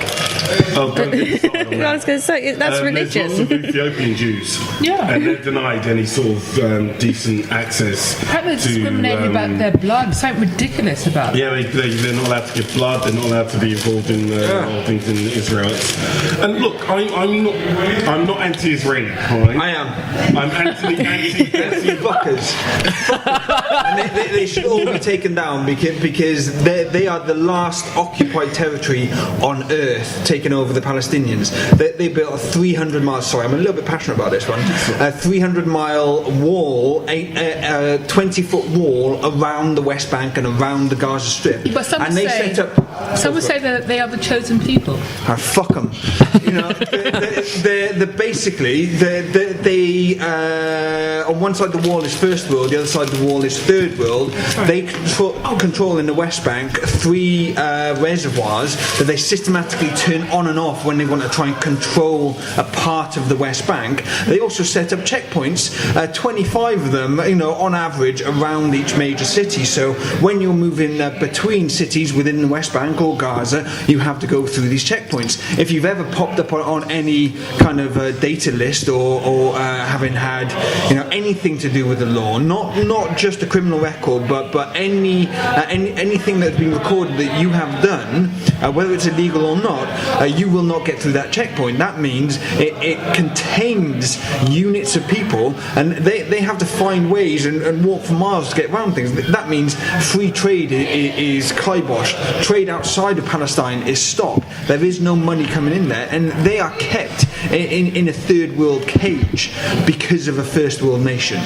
Oh, don't get me started on I was that. going to say, that's religion. There's lots of Ethiopian Jews. Yeah. And they're denied any sort of decent access Apparently they're to... discriminating about their blood. Something ridiculous about it. Yeah, they're not allowed to give blood. They're not allowed to be involved in all things in Israel. And look, I'm not anti-Israeli. All right? I am. I'm anti-fuckers. And they should all be taken down because they are the last occupied territory on earth taken over the Palestinians. They built a 300-mile... Sorry, I'm a little bit passionate about this one. A 300-mile wall, a 20-foot wall around the West Bank and around the Gaza Strip. But some Some would say that they are the chosen people. Fuck them. basically they on one side of the wall is first world, the other side of the wall is third world. They control in the West Bank 3 reservoirs that they systematically turn on and off when they want to try and control a part of the West Bank. They also set up checkpoints, 25 of them, on average around each major city. So when you're moving between cities within the West Bank or Gaza, you have to go through these checkpoints. If you've ever popped up on any kind of data list or having had anything to do with the law, not just a criminal record, but anything that's been recorded that you have done, whether it's illegal or not, you will not get through that checkpoint. That means it contains units of people, and they have to find ways and walk for miles to get around things. That means free trade is kiboshed. Trade outside of Palestine is stopped. There is no money coming in there, and they are kept in a third world cage because of a first world nation.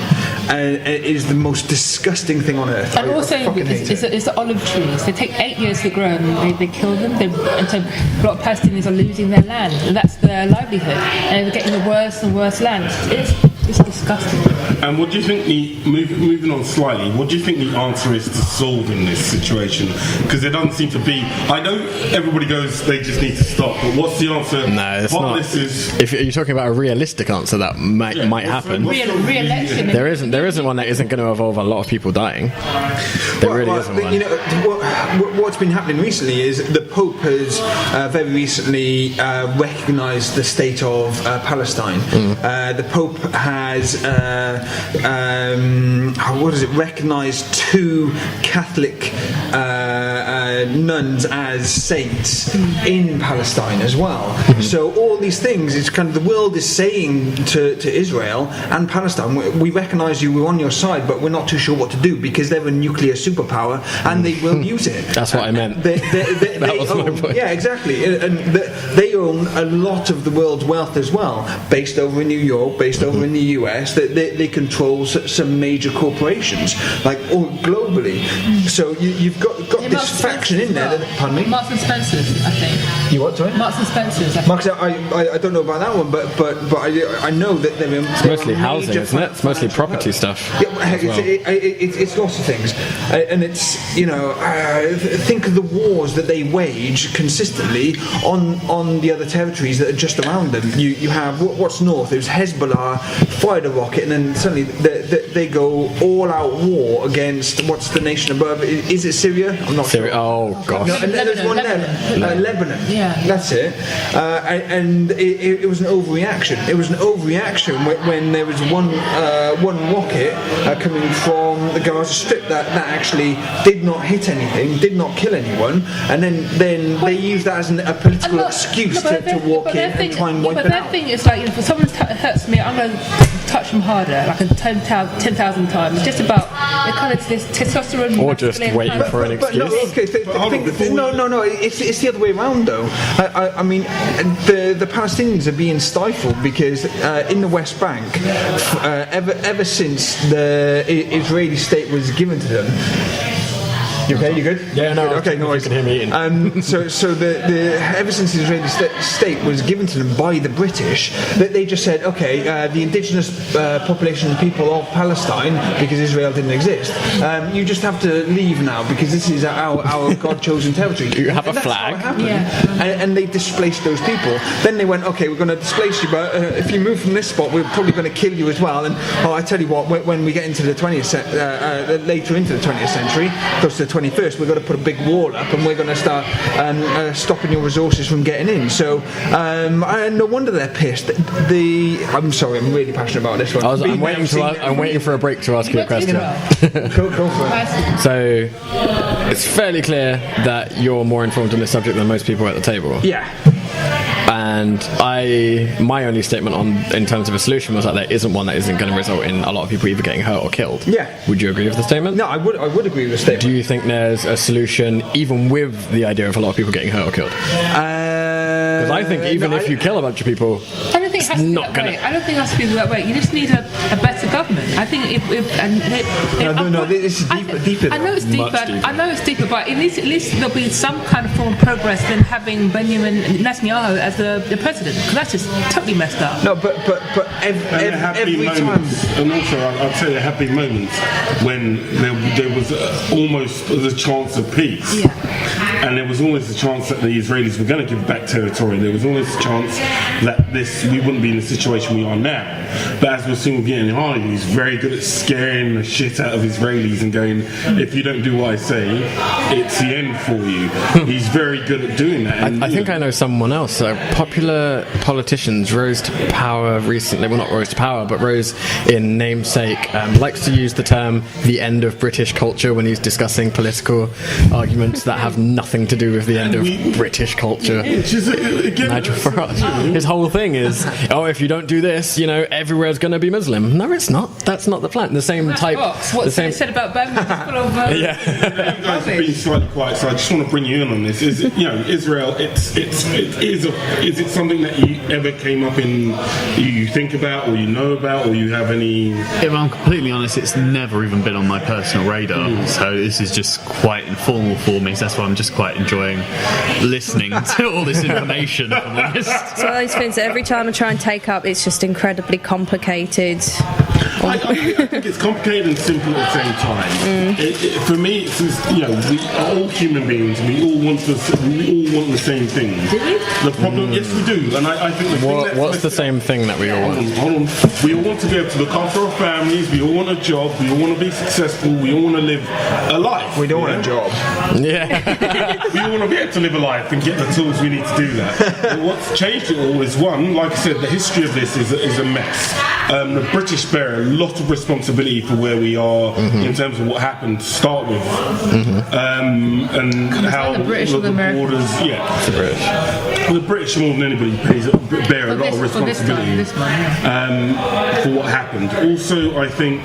It is the most disgusting thing on earth. And also, it's the olive trees. They take 8 years to grow, and they kill them. And so a lot of Palestinians are losing their land, and that's their livelihood. And they're getting the worse and worse land. It's disgusting. And what do you think moving on slightly, what do you think the answer is to solving this situation? Because there doesn't seem to be. I know everybody goes, they just need to stop, but what's the answer? No, it's not. If you're talking about a realistic answer that might happen, Re-election. there isn't one that isn't going to involve a lot of people dying. There really isn't one. What's been happening recently is the Pope has very recently recognised the state of Palestine. The Pope has recognised 2 Catholic nuns as saints in Palestine as well. So all these things, it's kind of the world is saying to Israel and Palestine, we recognise you, we're on your side, but we're not too sure what to do because they're a nuclear superpower and they will use it. That's what I meant. That was my point. Yeah, exactly. And they own a lot of the world's wealth as well, based over in New York, based over in the US. They control some major corporations, like globally. So you've got this faction in there. Pardon me? Marks and Spencer's, I think. You what? Sorry? Marks and Spencer's. I don't know about that one, but I know that they're It's mostly housing, isn't it? It's mostly property stuff. Yeah, it's lots of things, and it's think of the wars that they wage consistently on the other territories that are just around them. You have what's north. There's Hezbollah fired a rocket, and then suddenly they go all-out war against what's the nation above? Is it Syria? I'm not sure. Oh gosh. No, and then there's one Lebanon. Yeah, that's it. And it was an overreaction. It was an overreaction when there was one rocket coming from the Gaza Strip that actually did not hit anything, did not kill anyone, and then they used that as a political excuse to walk in and try and wipe it out. But their thing is like, if someone hurts me, I'm going to touch them harder, like 10,000 times. Just about kind of this testosterone. Or just waiting for an excuse. No. It's the other way around, though. I mean, the Palestinians are being stifled because in the West Bank, ever since the Israeli state was given to them. You okay? You good? Yeah, no. Okay, no worries. You can hear me eating. So ever since the Israeli state was given to them by the British, they just said, okay, the indigenous population and people of Palestine, because Israel didn't exist, you just have to leave now because this is our God-chosen territory. You have a flag. And they displaced those people. Then they went, okay, we're going to displace you, but if you move from this spot, we're probably going to kill you as well. And I tell you what, when we get into the 20th, later into the 20th century, close to the 21st, we're going to put a big wall up and we're going to start stopping your resources from getting in. So no wonder they're pissed. I'm sorry, I'm really passionate about this one. I'm waiting for a break to ask you a question. Go for it. So it's fairly clear that you're more informed on this subject than most people at the table. Yeah. And my only statement in terms of a solution was that there isn't one that isn't going to result in a lot of people either getting hurt or killed. Yeah. Would you agree with the statement? No, I would agree with the statement. Do you think there's a solution even with the idea of a lot of people getting hurt or killed? Because I think if you kill a bunch of people, I don't think it has to be that way. I don't think it has to be that way. You just need a better the government. I think this is deeper. I know it's deeper. But at least there'll be some kind of form of progress than having Benjamin Netanyahu as the president, because that's just totally messed up. No, but every time. And also, I'd say there have been moments when there was almost the chance of peace. Yeah. And there was always a chance that the Israelis were going to give back territory. There was always a chance that we wouldn't be in the situation we are now. But as we're seeing with Netanyahu, he's very good at scaring the shit out of Israelis and going, if you don't do what I say, it's the end for you. He's very good at doing that. And, I think I know someone else. Popular politicians rose to power recently. Well, not rose to power, but rose in namesake. Likes to use the term "the end of British culture" when he's discussing political arguments that have nothing to do with the end of British culture. Imagine for us. His whole thing is, if you don't do this, everywhere's going to be Muslim. No, it's not. That's not the plan. The same type. What they said about Birmingham? You guys have been slightly quiet, so I just want to bring you in on this. Is Israel? Is it something that you ever came up in? You think about, or you know about, or you have any? If I'm completely honest, it's never even been on my personal radar. So this is just quite informal for me. So that's why I'm just quite enjoying listening to all this information. If I'm honest. It's one of those things that every time I try and take up, it's just incredibly complicated. I think it's complicated and simple at the same time. For me, it's just, we are all human beings. We all want the same thing. Do we? The problem, yes, we do. And I think what's the same thing that we all want? Hold on. We all want to be able to look after our families. We all want a job. We all want to be successful. We all want to live a life. We don't want a job. Yeah. We all want to be able to live a life and get the tools we need to do that. But what's changed it all is, one, like I said, the history of this is a mess. The British bear a lot of responsibility for where we are in terms of what happened to start with, and how the British or the Americans? borders. Yeah, The British. the British more than anybody bear a lot of responsibility for what happened. Also, I think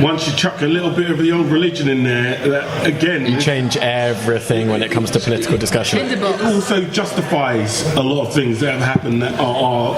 once you chuck a little bit of the old religion in there, that again, You change everything when it comes to political discussion. it also justifies a lot of things that have happened that are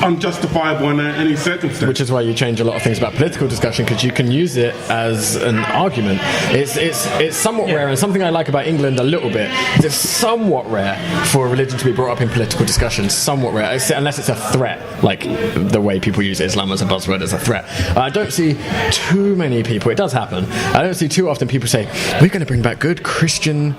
unjustifiable in any circumstance. Which is why you change a lot of things about political discussion, because you can use it as an argument. It's somewhat rare, and something I like about England a little bit is it's somewhat rare for religion to be brought up in political discussion. Somewhat rare, unless it's a threat, like the way people use Islam as a buzzword as a threat. I don't see too many people. It does happen. I don't see too often people say we're going to bring back good Christian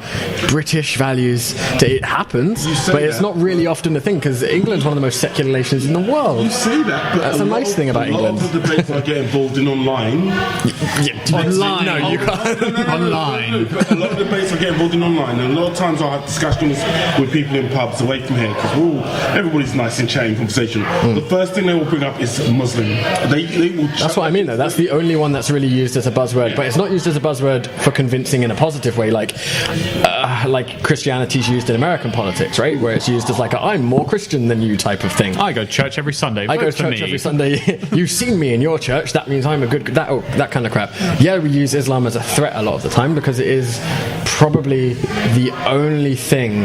British values. It happens, but it's not really often a thing, because England's one of the most secular nations in the world. You say that, but That's a nice thing about England. A lot of the debates I get involved in online. Online. No, you can't. Online. A lot of debates I get involved in online, and a lot of times I have discussions with people in pubs away from here, because everybody's nice and chatting conversation. The first thing they will bring up is Muslim. They will. That's what I mean, though. That's the only one that's really used as a buzzword, but it's not used as a buzzword for convincing in a positive way, like Christianity's used in American politics, right? Where it's used as like I'm more Christian than you type of thing. I go to church every Sunday. I go to church every Sunday. You've seen me in your church. That means I'm a good. That kind of crap. Yeah, we use Islam as a threat a lot of the time, because it is probably the only thing,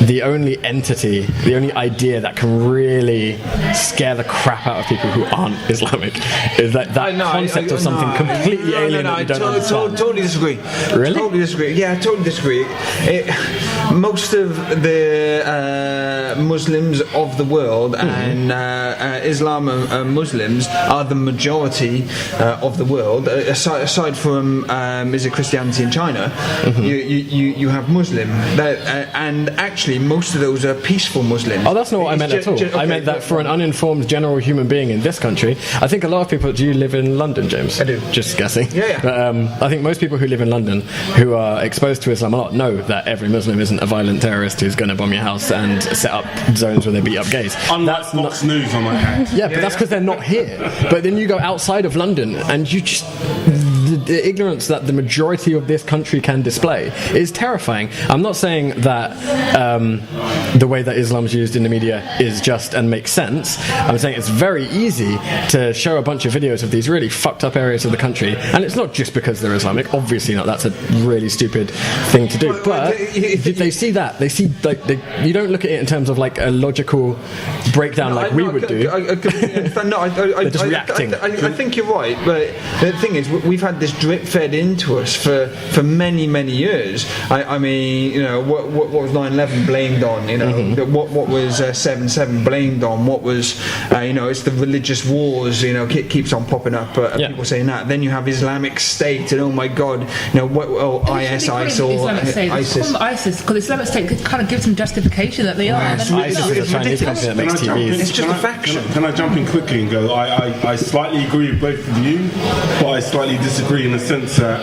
the only entity, the only idea that can really scare the crap out of people who aren't Islamic. Is that concept of something completely alien that you don't understand? Totally disagree. Really? Totally disagree. Yeah, totally disagree. Most of the Muslims of the world and Islam Muslims are the majority of the world. Aside from is it Christianity in China, you have Muslim, and actually most of those are peaceful Muslims. Oh, that's not what I meant at all. I meant that for an uninformed general human being in this country, I think a lot of people. Do you live in London, James? I do. Just guessing. Yeah. But I think most people who live in London who are exposed to Islam a lot know that every Muslim isn't a violent terrorist who's going to bomb your house and set up zones where they beat up gays. Unlike Fox News, I might add. Yeah, but that's because they're not here. But then you go outside of London and you just the ignorance that the majority of this country can display is terrifying. I'm not saying that the way that Islam's used in the media is just and makes sense. I'm saying it's very easy to show a bunch of videos of these really fucked up areas of the country, and it's not just because they're Islamic. Obviously not. That's a really stupid thing to do. But they see that. They see you don't look at it in terms of like a logical breakdown we would do. They're just reacting. I think you're right, but the thing is, we've had this drip fed into us for many years. I mean, you know, what was 9/11 blamed on? You know, what was 7/7 blamed on? What was you know, it's the religious wars. You know, keeps on popping up. People saying that. Then you have Islamic State, and oh my God, you know, ISIS or ISIS. ISIS, because Islamic State kind of gives them justification that they are. ISIS is a Chinese company that makes TVs. It's just a faction. Can I jump in quickly and go? I slightly agree with both of you, but I slightly disagree in the sense that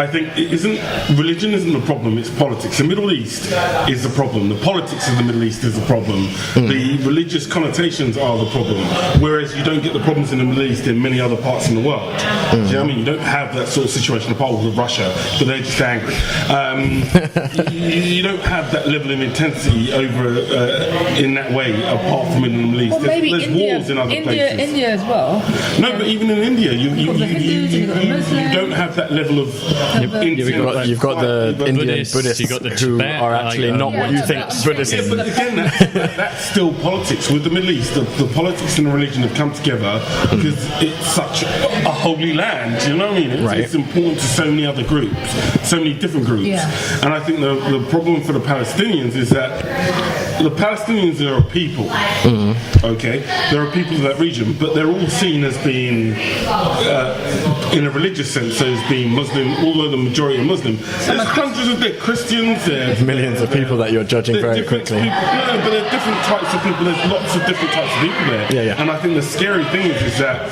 I think religion isn't the problem, it's politics. The Middle East is the problem. The politics of the Middle East is the problem. The religious connotations are the problem. Whereas you don't get the problems in the Middle East in many other parts in the world. Do you know what I mean? You don't have that sort of situation apart with Russia, but they're just angry. You don't have that level of intensity over in that way apart from in the Middle East. Well, maybe there's India, wars in other places. India as well. No, but even in India, you don't have that level of You've got the Indian Buddhists who are actually not what you think Buddhists is. But again, that's still politics. With the Middle East, the politics and the religion have come together because it's such a holy land. You know what I mean? It's important to so many other groups, so many different groups. Yeah. And I think the problem for the Palestinians is that the Palestinians are a people. Okay, there are people in that region, but they're all seen as being, in a religious sense, as being Muslim. Although the majority are Muslim, there's hundreds of Christians. There's millions of people that you're judging very quickly. No, but there are different types of people. There's lots of different types of people there. Yeah. And I think the scary thing is that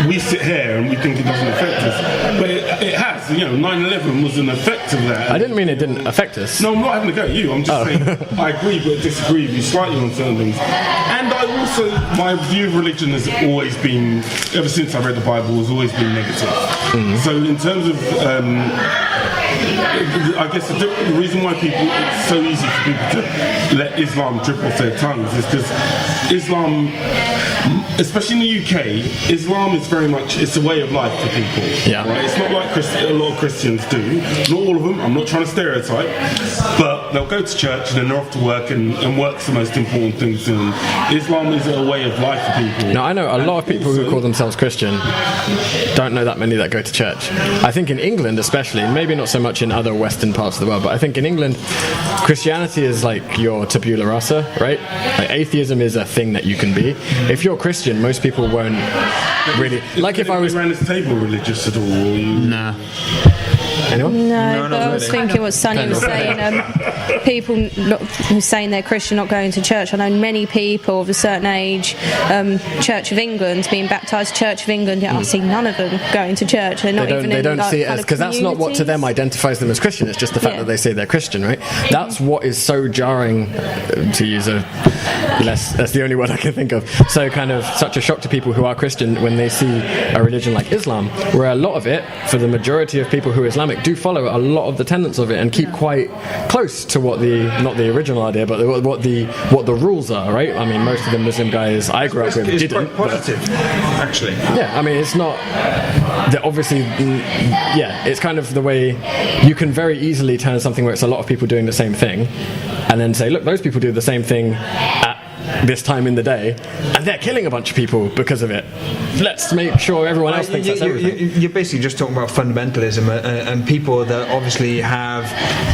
we sit here and we think it doesn't affect us, but it has. You know, 9/11 was an effect of that. I didn't mean it didn't affect us. No, I'm not having to go at you. I'm just saying I agree but disagree with you slightly on certain things. And I also, my view of religion has always been, ever since I read the Bible, has always been negative. So in terms of I guess the reason why it's so easy for people to let Islam drip off their tongues is because Islam, especially in the UK, Islam is very much, it's a way of life for people. Yeah. Right? It's not like a lot of Christians do. Not all of them, I'm not trying to stereotype, but they'll go to church and then they're off to work, and work's the most important thing to them. Islam is a way of life for people. Now, I know a lot of people who call themselves Christian don't know that many that go to church. I think in England especially, maybe not so much in other Western parts of the world, but I think in England, Christianity is like your tabula rasa, right? Like atheism is a thing that you can be. If you're Christian, most people won't really... Like if I was... around this table religious at all? Nah. Anyone? No, but I was thinking what Sonny was saying. People who saying they're Christian not going to church. I know many people of a certain age, Church of England, being baptised Church of England, I see none of them going to church. They're not they don't see it as, because that's not what to them identifies them as Christian. It's just the fact that they say they're Christian, right? That's what is so jarring, to use that's the only word I can think of. So kind of such a shock to people who are Christian when they see a religion like Islam, where a lot of it, for the majority of people who are Islamic, do follow a lot of the tenets of it and keep quite close to what not the original idea, but what the rules are, right? I mean, most of the Muslim guys I grew up with didn't. It's quite positive, actually. Yeah, I mean, it's not. Obviously, it's kind of the way you can very easily turn something where it's a lot of people doing the same thing, and then say, look, those people do the same thing at this time in the day, and they're killing a bunch of people because of it. Let's make sure everyone else thinks that's everything. You're basically just talking about fundamentalism and people that obviously have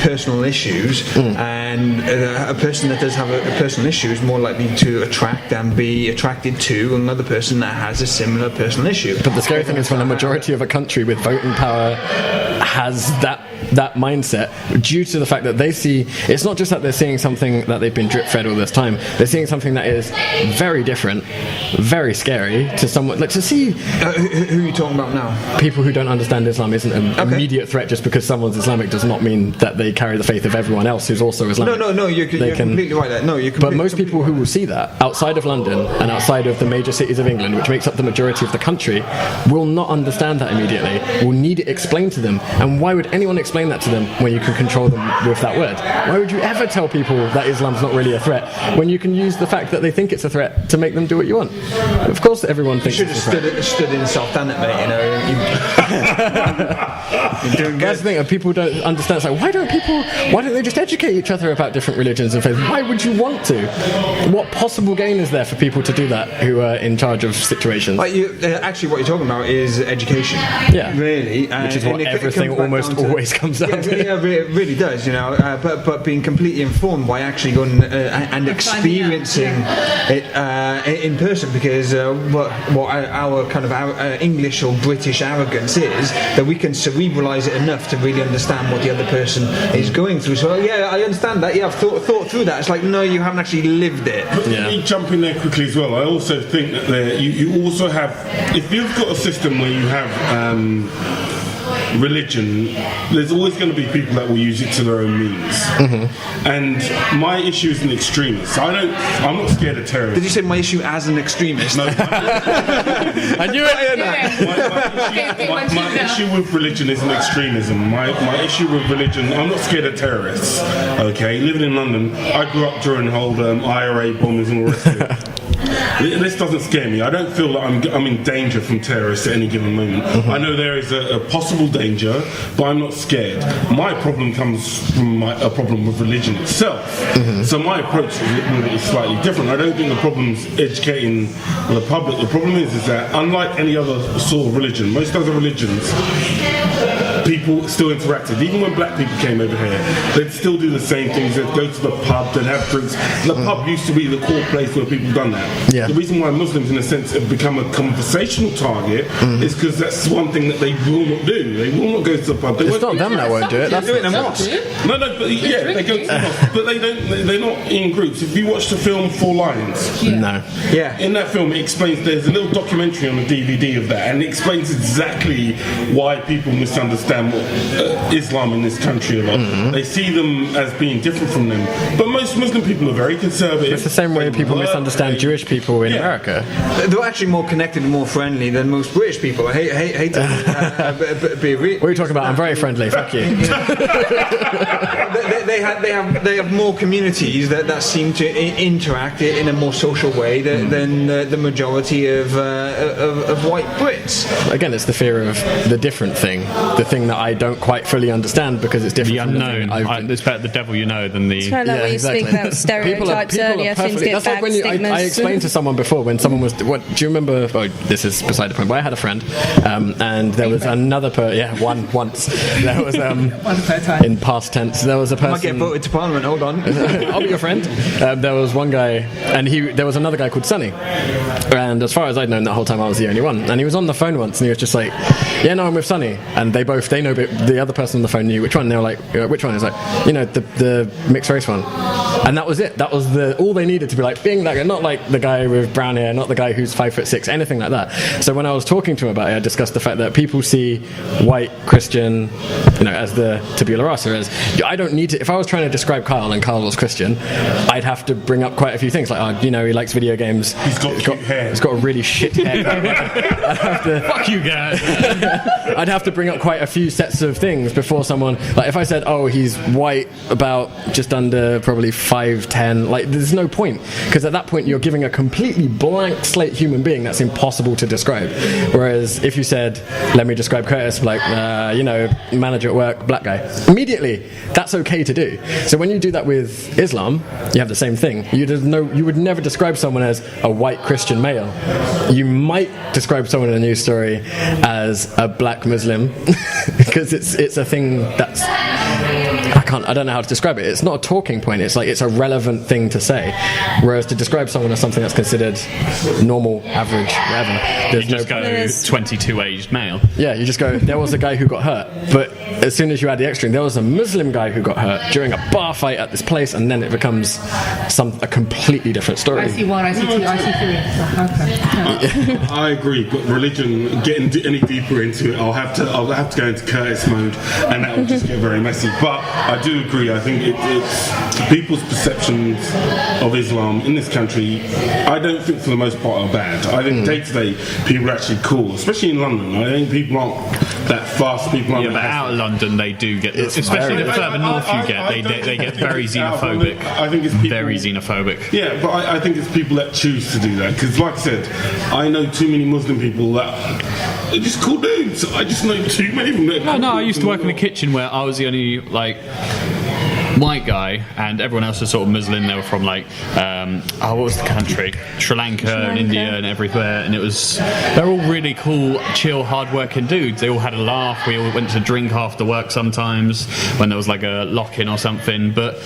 personal issues, and a person that does have a personal issue is more likely to attract and be attracted to another person that has a similar personal issue. But the scary thing is when the majority of a country with voting power has that that mindset due to the fact that they see, it's not just that they're seeing something that they've been drip fed all this time, they're seeing something that is very different, very scary to someone, like to see Who are you talking about now? people who don't understand Islam isn't an immediate threat. Just because someone's Islamic does not mean that they carry the faith of everyone else who's also Islamic. No, you're completely right there. No, you're completely, but most people who will see that outside of London and outside of the major cities of England, which makes up the majority of the country, will not understand that immediately, will need it explained to them. And why would anyone explain that to them when you can control them with that word? Why would you ever tell people that Islam's not really a threat when you can use the fact that they think it's a threat to make them do what you want? Of course everyone thinks should have stood in South Danet, mate, you know. That's the thing, and people don't understand. It's like, why don't they just educate each other about different religions and faiths? Why would you want to? What possible gain is there for people to do that who are in charge of situations? Like actually, what you're talking about is education. Yeah, really, which is what everything almost always comes down to. Yeah, it really does, you know. But being completely informed by actually going and experiencing it in person, because what our kind of English or British arrogance is that we can cerebralise it enough to really understand what the other person is going through. So yeah, I understand that. Yeah, I've thought through that. It's like, no, you haven't actually lived it. Let me jump in there quickly as well. I also think that you also have, if you've got a system where you have religion, there's always going to be people that will use it to their own means. And my issue is an extremist. I'm not scared of terrorists. Did you say my issue as an extremist? No. I knew it. My issue with religion isn't extremism. My issue with religion, I'm not scared of terrorists. Okay, living in London, I grew up during the whole IRA bombings and all the rest of it. This doesn't scare me. I don't feel that I'm in danger from terrorists at any given moment. I know there is a possible danger, but I'm not scared. My problem comes from a problem with religion itself. So my approach with it is slightly different. I don't think the problem's educating the public. The problem is that unlike any other sort of religion, most other religions, people still interacted. Even when black people came over here, they'd still do the same things. They'd go to the pub, they'd have drinks. The pub used to be the core place where people done that. Yeah. The reason why Muslims, in a sense, have become a conversational target is because that's one thing that they will not do. They will not go to the pub. It's not them that won't do it. That's do it in a mosque. No, but yeah, they go to the mosque, but they don't. They're not in groups. If you watch the film Four Lions, no. Yeah. in that film, it explains. There's a little documentary on the DVD of that, and it explains exactly why people misunderstand what Islam in this country a lot. They see them as being different from them, but most Muslim people are very conservative. It's the same way people misunderstand Jewish people in America. They're actually more connected and more friendly than most British people. I hate to be What are you talking about? I'm very friendly. Fuck you. they have more communities that seem to interact in a more social way than the majority of white Brits. Again, it's the fear of the different thing, the thing that I don't quite fully understand because it's different. The from unknown. It's better the devil you know than the. It's kind of like when you speak about stereotypes earlier, things get That's like bad when stigmas. I explained to someone before when someone was. What do you remember? Oh, this is beside the point. But I had a friend, and there was another once. There was Once per time. in past tense. There was a person. I might get voted to Parliament. Hold on. I'll be your friend. There was one guy, and there was another guy called Sonny. And as far as I'd known, that whole time I was the only one. And he was on the phone once, and he was just like, "Yeah, no, I'm with Sonny." And they know, but the other person on the phone knew which one. And they were like, "Which one?" He's like, the mixed race one. And that was it. That was all they needed to be like being that guy, not like the guy with brown hair, not the guy who's 5'6", anything like that. So when I was talking to him about it, I discussed the fact that people see white Christian, as the tabula rasa. As I don't need to. If I was trying to describe Kyle and Kyle was Christian, I'd have to bring up quite a few things like, he likes video games. He's got cute hair. He's got a really shit hair. I'd have to. Fuck you guys. I'd have to bring up quite a few sets of things before someone, like if I said, oh, he's white, about just under probably 5'10", like there's no point, because at that point you're giving a completely blank slate human being that's impossible to describe. Whereas if you said, let me describe Curtis, like manager at work, black guy, immediately that's okay to do. So when you do that with Islam, you have the same thing. You would never describe someone as a white Christian male. You might describe someone in a news story as a black Muslim because it's a thing that's, I I don't know how to describe it. It's not a talking point. It's like it's a relevant thing to say. Whereas to describe someone as something that's considered normal, average, whatever, there's You just no. go 22 aged male. Yeah, you just go. There was a guy who got hurt, but as soon as you add the extra, there was a Muslim guy who got hurt during a bar fight at this place, and then it becomes a completely different story. I see 1, I see 2, I see 3. Okay. I agree, but religion, getting any deeper into it, I'll have to go into Curtis mode, and that will just get very messy. But I do agree. I think it's people's perceptions of Islam in this country. I don't think for the most part are bad. I think day to day people are actually cool, especially in London. I think people aren't that fast. People aren't. Yeah, but out of London they do get, especially the further north you get, they get very xenophobic. I think it's people, very xenophobic. Yeah, but I think it's people that choose to do that. Because, like I said, I know too many Muslim people that are just cool dudes. I just know too many of them. No, I used to work in a kitchen where I was the only white guy, and everyone else was sort of Muslim. They were from what was the country? Sri Lanka and India and everywhere, and they're all really cool, chill, hard-working dudes. They all had a laugh. We all went to drink after work sometimes when there was like a lock-in or something, but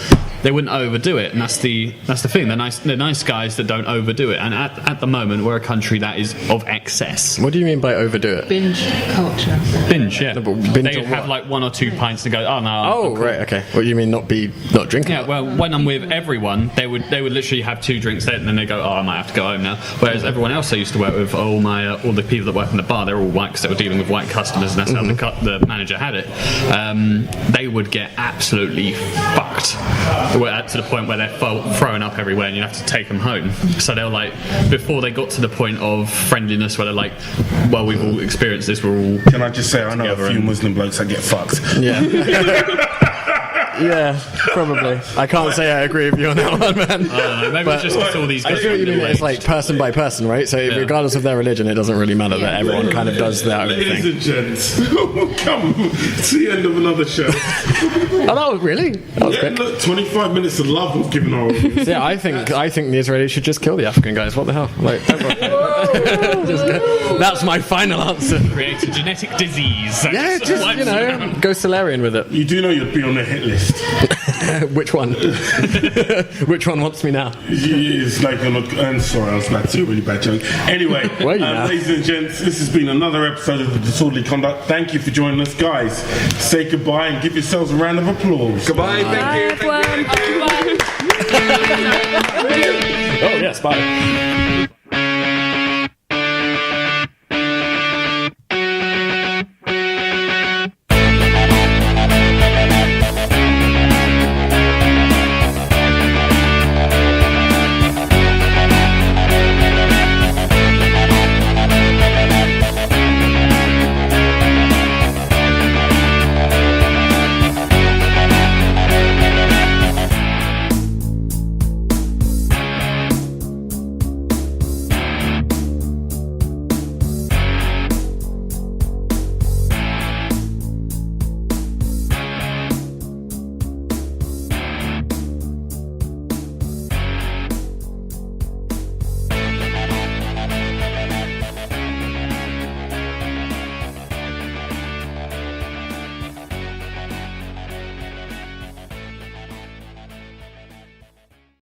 they wouldn't overdo it, and that's the thing. They're nice guys that don't overdo it. And at the moment, we're a country that is of excess. What do you mean by overdo it? Binge culture. Binge, yeah. No, but binge They'd on have what? like 1 or 2 pints and go, oh no. Oh, right, okay. What do you mean not drinking? Yeah, well, when I'm with everyone, they would literally have 2 drinks then, and then they go, oh, I might have to go home now. Whereas everyone else I used to work with, all the people that work in the bar, they're all white because they were dealing with white customers, and that's how the manager had it. They would get absolutely fucked to the point where they're throwing up everywhere, and you have to take them home. So they're like, before they got to the point of friendliness, where they're like, well, we've all experienced this. We're all. Can I just say, I know a few Muslim blokes that get fucked. Yeah. Yeah, probably. I can't say I agree with you on that one, man. Maybe it's just all these guys. I see what you mean. It's like person by person, right? So regardless of their religion, it doesn't really matter that everyone kind of does their own Ladies thing. and gents, come to the end of another show. Oh, that was really? That was quick. Look, 25 minutes of love we've given our audience. Yeah, I think the Israelis should just kill the African guys. What the hell? Like, that's my final answer. Create a genetic disease. Yeah, just go Solarian with it. You do know you'd be on the hit list. Which one? Which one wants me now? It's like I'm sorry, I was about to do a really bad joke. Anyway, ladies and gents, this has been another episode of The Disorderly Conduct. Thank you for joining us, guys. Say goodbye and give yourselves a round of applause. Goodbye, thank you. Bye, everyone. Oh yes, bye.